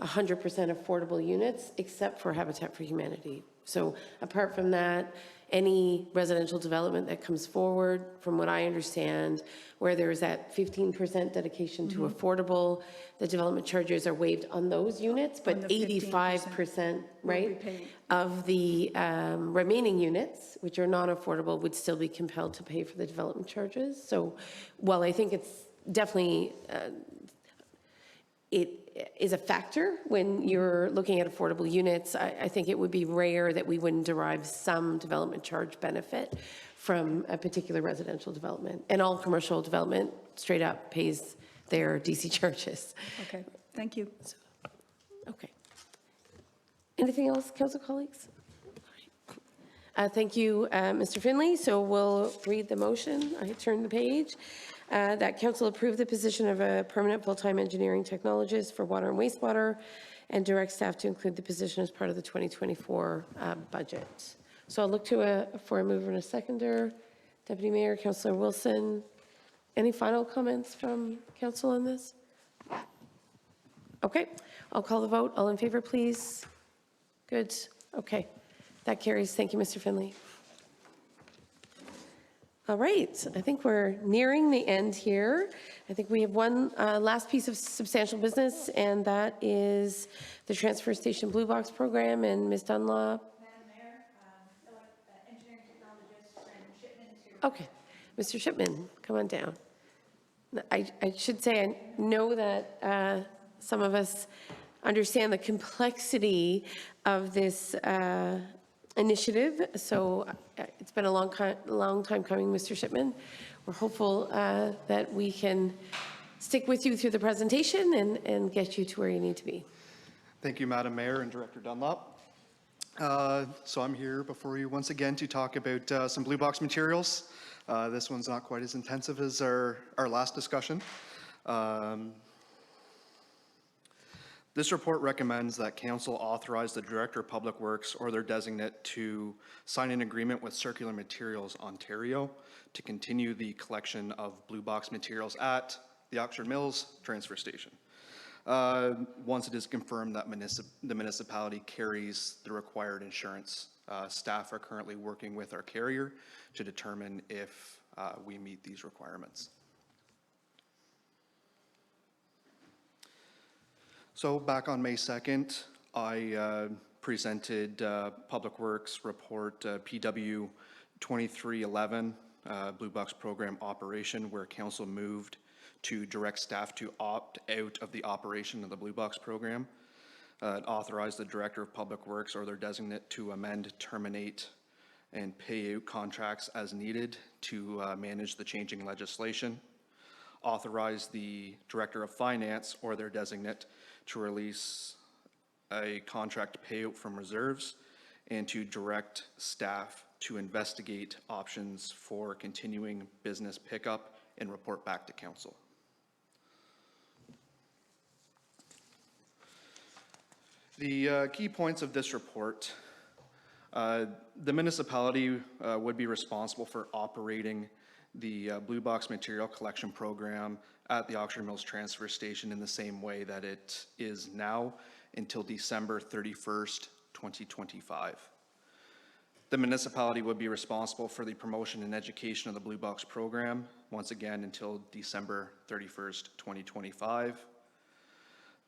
100% affordable units except for Habitat for Humanity. So apart from that, any residential development that comes forward, from what I understand, where there's that 15% dedication to affordable, the development charges are waived on those units, but On the 85%, right, repay. of the remaining units, which are non-affordable, would still be compelled to pay for the development charges. So while I think it's definitely, it is a factor when you're looking at affordable units, I think it would be rare that we wouldn't derive some development charge benefit from a particular residential development. And all commercial development straight up pays their DC charges. Okay, thank you. Okay. Anything else, council colleagues? Thank you, Mr. Finley. So we'll read the motion. I turn the page. That council approve the position of a permanent full-time engineering technologist for water and wastewater and direct staff to include the position as part of the 2024 budget. So I'll look for a mover and a seconder. Deputy Mayor, Councillor Wilson. Any final comments from council on this? Okay, I'll call the vote. All in favor, please. Good. Okay, that carries. Thank you, Mr. Finley. All right, I think we're nearing the end here. I think we have one last piece of substantial business, and that is the transfer station blue box program. And Ms. Dunlop. Madam Mayor, engineering technologist and Shipman is here. Okay, Mr. Shipman, come on down. I should say I know that some of us understand the complexity of this initiative. So it's been a long time coming, Mr. Shipman. We're hopeful that we can stick with you through the presentation and get you to where you need to be. Thank you, Madam Mayor and Director Dunlop. So I'm here before you once again to talk about some blue box materials. This one's not quite as intensive as our last discussion. This report recommends that Council authorize the Director of Public Works or their designate to sign an agreement with Circular Materials Ontario to continue the collection of blue box materials at the Oxford Mills transfer station. Once it is confirmed that the municipality carries the required insurance. Staff are currently working with our carrier to determine if we meet these requirements. So back on May 2nd, I presented Public Works Report PW 2311, Blue Box Program Operation, where Council moved to direct staff to opt out of the operation of the Blue Box Program. It authorized the Director of Public Works or their designate to amend, terminate, and pay out contracts as needed to manage the changing legislation. Authorize the Director of Finance or their designate to release a contract payout from reserves and to direct staff to investigate options for continuing business pickup and report back to Council. The key points of this report, the municipality would be responsible for operating the blue box material collection program at the Oxford Mills transfer station in the same way that it is now until December 31st, 2025. The municipality would be responsible for the promotion and education of the blue box program, once again until December 31st, 2025.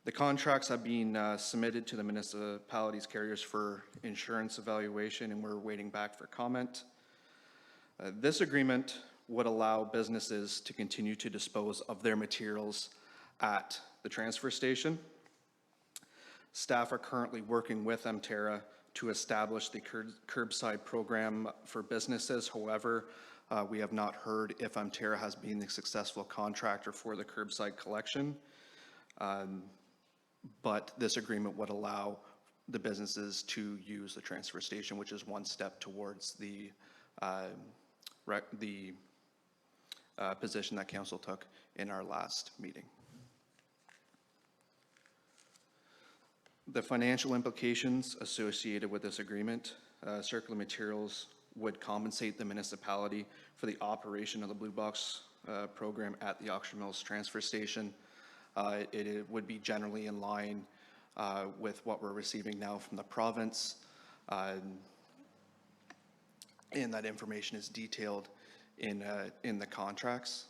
The contracts have been submitted to the municipality's carriers for insurance evaluation, and we're waiting back for comment. This agreement would allow businesses to continue to dispose of their materials at the transfer station. Staff are currently working with Emterra to establish the curbside program for businesses. However, We have not heard if Emterra has been the successful contractor for the curbside collection. But this agreement would allow the businesses to use the transfer station, which is one step towards the position that council took in our last meeting. The financial implications associated with this agreement, Circular Materials would compensate the municipality for the operation of the Blue Box program at the Auction Mills transfer station. It would be generally in line with what we're receiving now from the province. And that information is detailed in the contracts.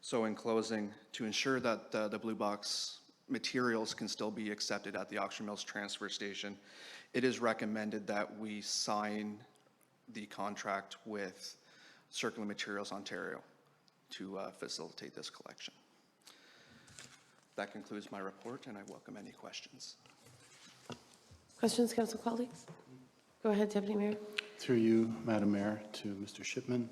So in closing, to ensure that the Blue Box materials can still be accepted at the Auction Mills transfer station, it is recommended that we sign the contract with Circular Materials Ontario to facilitate this collection. That concludes my report, and I welcome any questions. Questions, council colleagues? Go ahead, Deputy Mayor. Through you, Madam Mayor, to Mr. Shipman.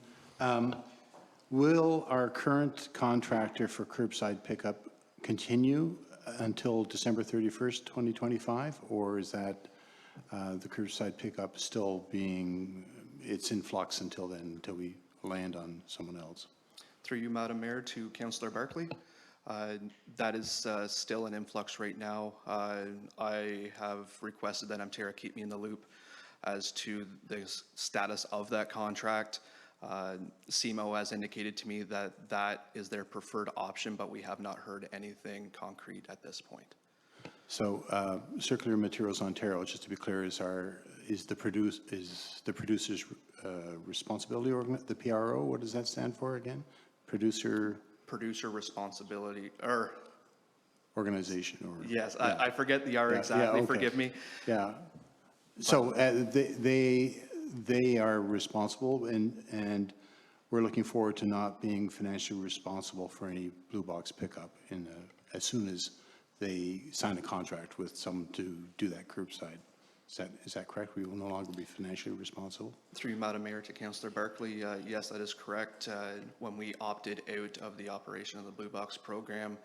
Will our current contractor for curbside pickup continue until December 31st, 2025? Or is that the curbside pickup still it's in flux until then, until we land on someone else? Through you, Madam Mayor, to Councillor Barkley. That is still in influx right now. I have requested that Emterra keep me in the loop as to the status of that contract. CMO has indicated to me that that is their preferred option, but we have not heard anything concrete at this point. So Circular Materials Ontario, just to be clear, is the producer's responsibility, or the PRO? What does that stand for again? Producer responsibility, or organization, or yes, yeah. I forget the R exactly. Yeah, okay. Forgive me. Yeah. So they are responsible, and we're looking forward to not being financially responsible for any Blue Box pickup as soon as they sign a contract with someone to do that curbside. Is that correct? We will no longer be financially responsible? Through you, Madam Mayor, to Councillor Barkley, yes, that is correct. When we opted out of the operation of the Blue Box program,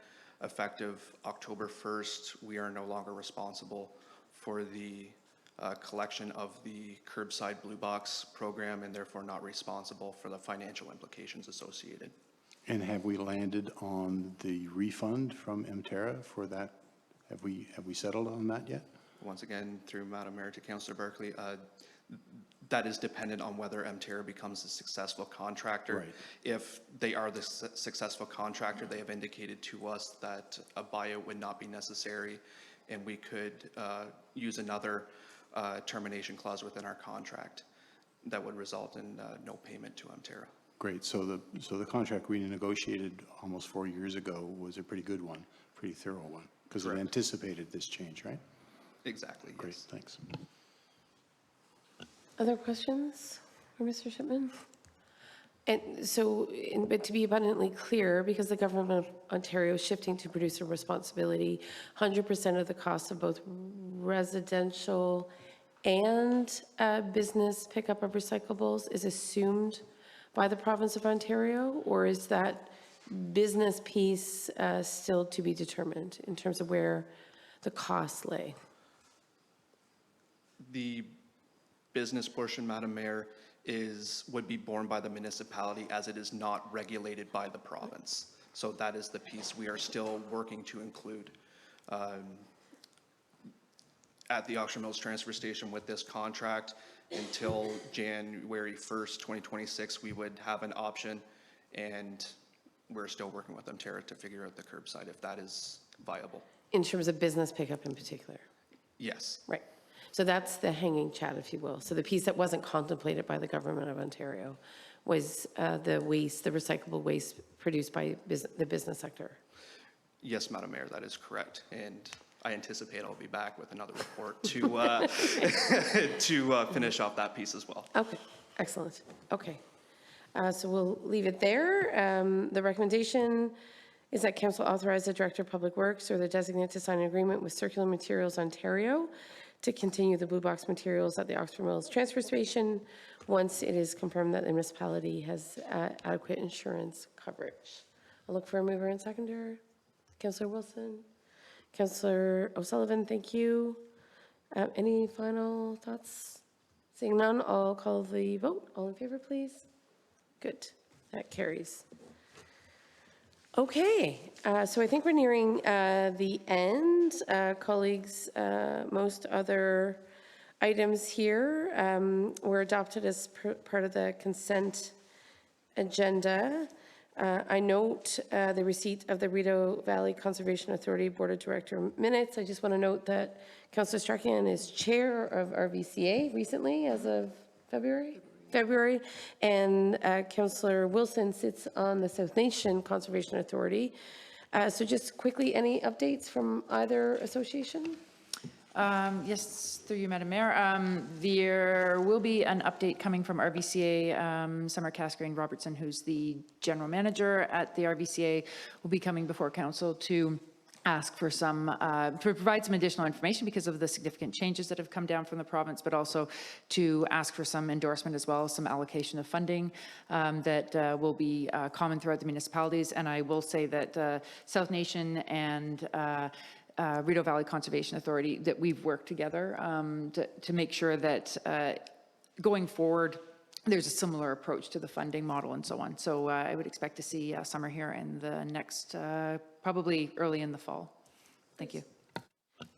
effective October 1st, we are no longer responsible for the collection of the curbside Blue Box program, and therefore not responsible for the financial implications associated. And have we landed on the refund from Emterra for that? Have we settled on that yet? Once again, through Madam Mayor to Councillor Barkley, that is dependent on whether Emterra becomes a successful contractor. Right. If they are the successful contractor, they have indicated to us that a buyout would not be necessary, and we could use another termination clause within our contract that would result in no payment to Emterra. Great. So the contract we negotiated almost 4 years ago was a pretty good one, pretty thorough one, because it anticipated this change, right? Exactly. Great. Yes. Thanks. Other questions for Mr. Shipman? And so, but to be abundantly clear, because the government of Ontario is shifting to producer responsibility, 100% of the cost of both residential and business pickup of recyclables is assumed by the province of Ontario, or is that business piece still to be determined in terms of where the costs lay? The business portion, Madam Mayor, would be borne by the municipality, as it is not regulated by the province. So that is the piece we are still working to include at the Auction Mills transfer station with this contract. Until January 1st, 2026, we would have an option, and we're still working with Emterra to figure out the curbside if that is viable. In terms of business pickup in particular? Yes. Right. So that's the hanging chat, if you will. So the piece that wasn't contemplated by the government of Ontario was the recyclable waste produced by the business sector. Yes, Madam Mayor, that is correct. And I anticipate I'll be back with another report to to finish off that piece as well. Okay, excellent. Okay. So we'll leave it there. The recommendation is that council authorize the Director of Public Works or the designate to sign an agreement with Circular Materials Ontario to continue the Blue Box materials at the Oxford Mills transfer station once it is confirmed that the municipality has adequate insurance coverage. I'll look for a mover and seconder. Councillor Wilson. Councillor O'Sullivan, thank you. Any final thoughts? Seeing none, I'll call the vote. All in favor, please. Good. That carries. Okay, so I think we're nearing the end. Colleagues, most other items here were adopted as part of the consent agenda. I note the receipt of the Rideau Valley Conservation Authority Board of Director minutes. I just want to note that Councillor Strachan is chair of RVCA recently as of February, and Councillor Wilson sits on the South Nation Conservation Authority. So just quickly, any updates from either association? Yes, through you, Madam Mayor. There will be an update coming from RVCA. Summer Casgrain-Robertson, who's the general manager at the RVCA, will be coming before council to ask for some, to provide some additional information because of the significant changes that have come down from the province, but also to ask for some endorsement as well, some allocation of funding that will be common throughout the municipalities. And I will say that South Nation and Rideau Valley Conservation Authority, that we've worked together to make sure that going forward, there's a similar approach to the funding model and so on. So I would expect to see Summer here in the next, probably early in the fall. Thank you.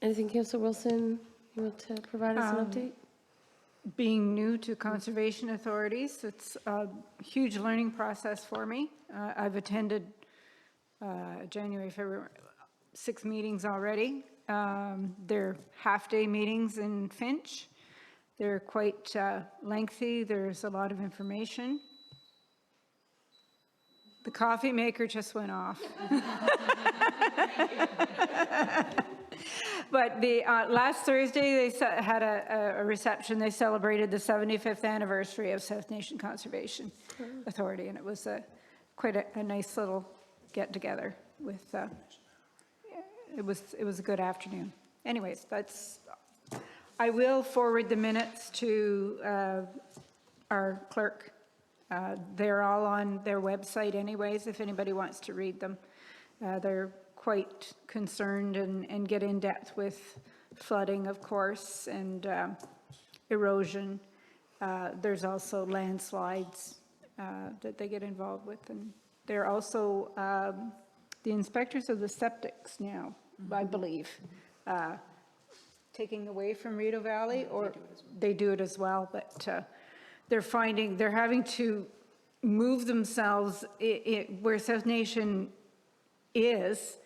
Anything, Councillor Wilson, you want to provide us an update? Being new to conservation authorities, it's a huge learning process for me. I've attended January, February, 6 meetings already. They're half-day meetings in Finch. They're quite lengthy. There's a lot of information. The coffee maker just went off. But the last Thursday, they had a reception. They celebrated the 75th anniversary of South Nation Conservation Authority, and it was quite a nice little get-together with it was a good afternoon. Anyways, I will forward the minutes to our clerk. They're all on their website anyways, if anybody wants to read them. They're quite concerned and get in depth with flooding, of course, and erosion. There's also landslides that they get involved with. And they're also the inspectors of the septics now, I believe, taking away from Rideau Valley, or they do it as well, but they're having to move themselves where South Nation is.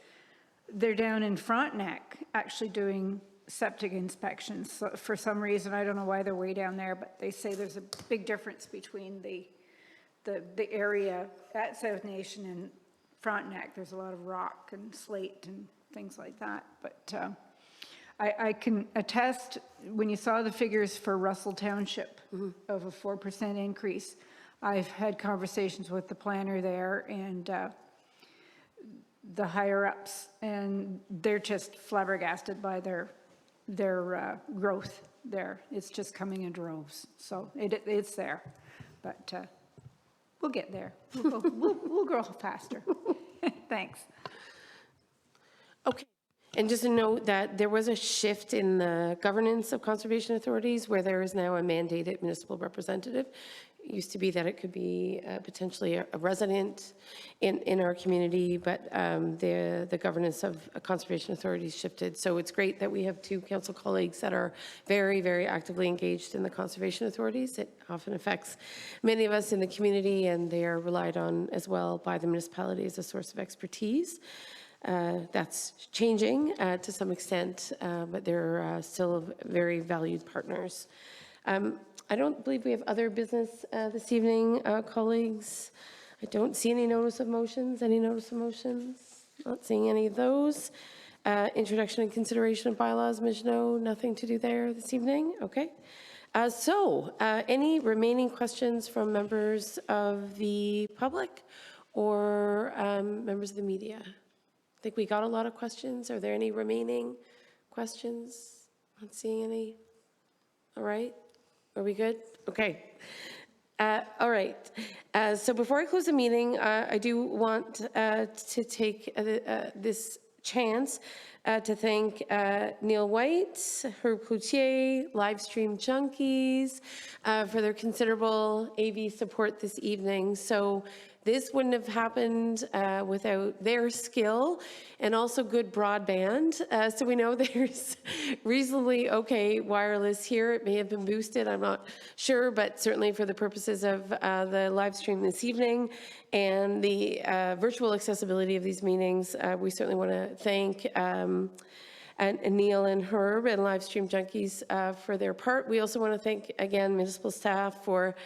They're down in Frontenac actually doing septic inspections. So for some reason, I don't know why they're way down there, but they say there's a big difference between the area at South Nation and Frontenac. There's a lot of rock and slate and things like that. But I can attest, when you saw the figures for Russell Township of a 4% increase, I've had conversations with the planner there and the higher ups, and they're just flabbergasted by their growth there. It's just coming in droves. So it's there, but we'll get there. We'll grow faster. Thanks. Okay. And just a note that there was a shift in the governance of conservation authorities where there is now a mandated municipal representative. It used to be that it could be potentially a resident in our community, but the governance of conservation authorities shifted. So it's great that we have 2 council colleagues that are very, very actively engaged in the conservation authorities. It often affects many of us in the community, and they are relied on as well by the municipality as a source of expertise. That's changing to some extent, but they're still very valued partners. I don't believe we have other business this evening, colleagues. I don't see any notice of motions. Any notice of motions? Not seeing any of those. Introduction and consideration of bylaws, Ms. No, nothing to do there this evening? Okay. Any remaining questions from members of the public or members of the media? I think we got a lot of questions. Are there any remaining questions? Not seeing any. All right. Are we good? Okay. All right. So before I close the meeting, I do want to take this chance to thank Neil White, Herb Cloutier, Livestream Junkies for their considerable AV support this evening. So this wouldn't have happened without their skill and also good broadband. So we know there's reasonably okay wireless here. It may have been boosted, I'm not sure, but certainly for the purposes of the live stream this evening and the virtual accessibility of these meetings, we certainly want to thank and Neil and Herb and Livestream Junkies for their part. We also want to thank, again, municipal staff for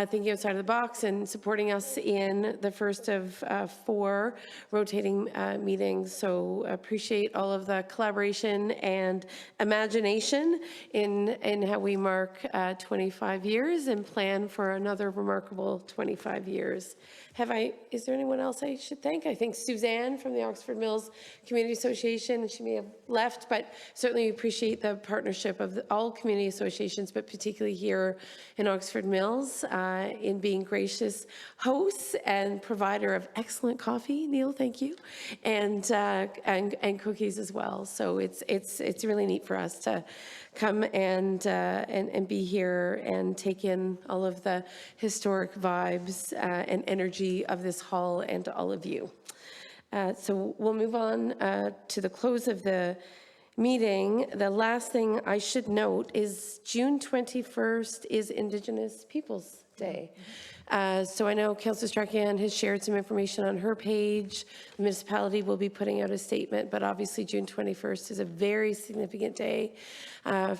thinking outside of the box and supporting us in the first of 4 rotating meetings. So appreciate all of the collaboration and imagination in how we mark 25 years and plan for another remarkable 25 years. Is there anyone else I should thank? I think Suzanne from the Oxford Mills Community Association, and she may have left, but certainly appreciate the partnership of all community associations, but particularly here in Oxford Mills, in being gracious hosts and provider of excellent coffee. Neil, thank you, and cookies as well. So it's really neat for us to come and be here and take in all of the historic vibes and energy of this hall and to all of you. So we'll move on to the close of the meeting. The last thing I should note is June 21st is Indigenous Peoples Day. So I know Councillor Strachan has shared some information on her page. The municipality will be putting out a statement, but obviously June 21st is a very significant day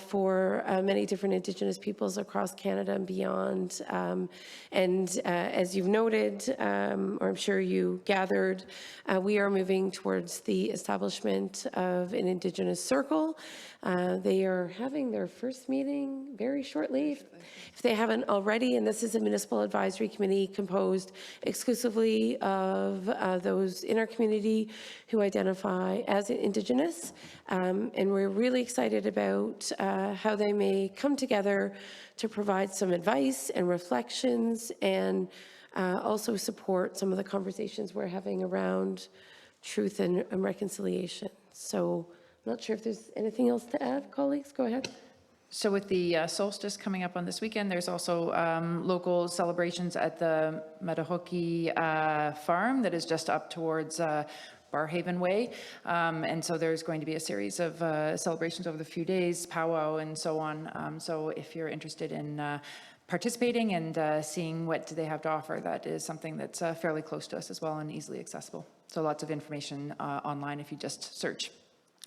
for many different Indigenous peoples across Canada and beyond. As you've noted, or I'm sure you gathered, we are moving towards the establishment of an Indigenous Circle. They are having their first meeting very shortly, if they haven't already, and this is a municipal advisory committee composed exclusively of those in our community who identify as Indigenous, and we're really excited about how they may come together to provide some advice and reflections and also support some of the conversations we're having around truth and reconciliation. So I'm not sure if there's anything else to add, colleagues, go ahead. So with the solstice coming up on this weekend, there's also local celebrations at the Matahoki farm that is just up towards Barhaven Way. And so there's going to be a series of celebrations over the few days, powwow and so on. So if you're interested in participating and seeing what they have to offer, that is something that's fairly close to us as well and easily accessible. So lots of information online. If you just search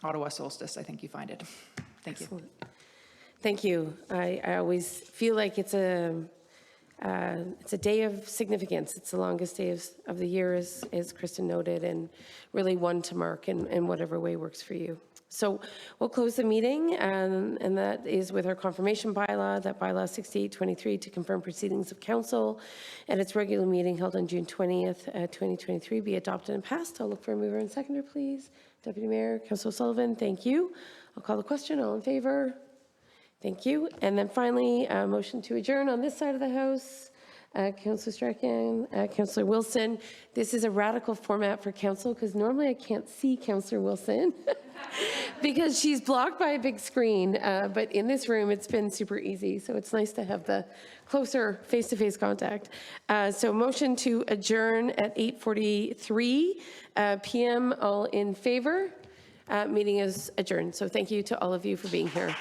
Ottawa Solstice, I think you find it. Thank you. Thank you. I always feel like it's a day of significance. It's the longest day of the year, as Kristen noted, and really one to mark in whatever way works for you. So we'll close the meeting, and that is with our confirmation bylaw, that bylaw 6823, to confirm proceedings of council at its regular meeting held on June 20th, 2023, be adopted and passed. I'll look for a mover and seconder, please. Deputy Mayor, Councillor Sullivan, thank you. I'll call the question. All in favor? Thank you. And then finally, a motion to adjourn on this side of the House. Councillor Strachan, Councillor Wilson. This is a radical format for council because normally I can't see Councillor Wilson because she's blocked by a big screen. But in this room, it's been super easy. So it's nice to have the closer face-to-face contact. So motion to adjourn at 8:43 p.m. All in favor? Meeting is adjourned. So thank you to all of you for being here.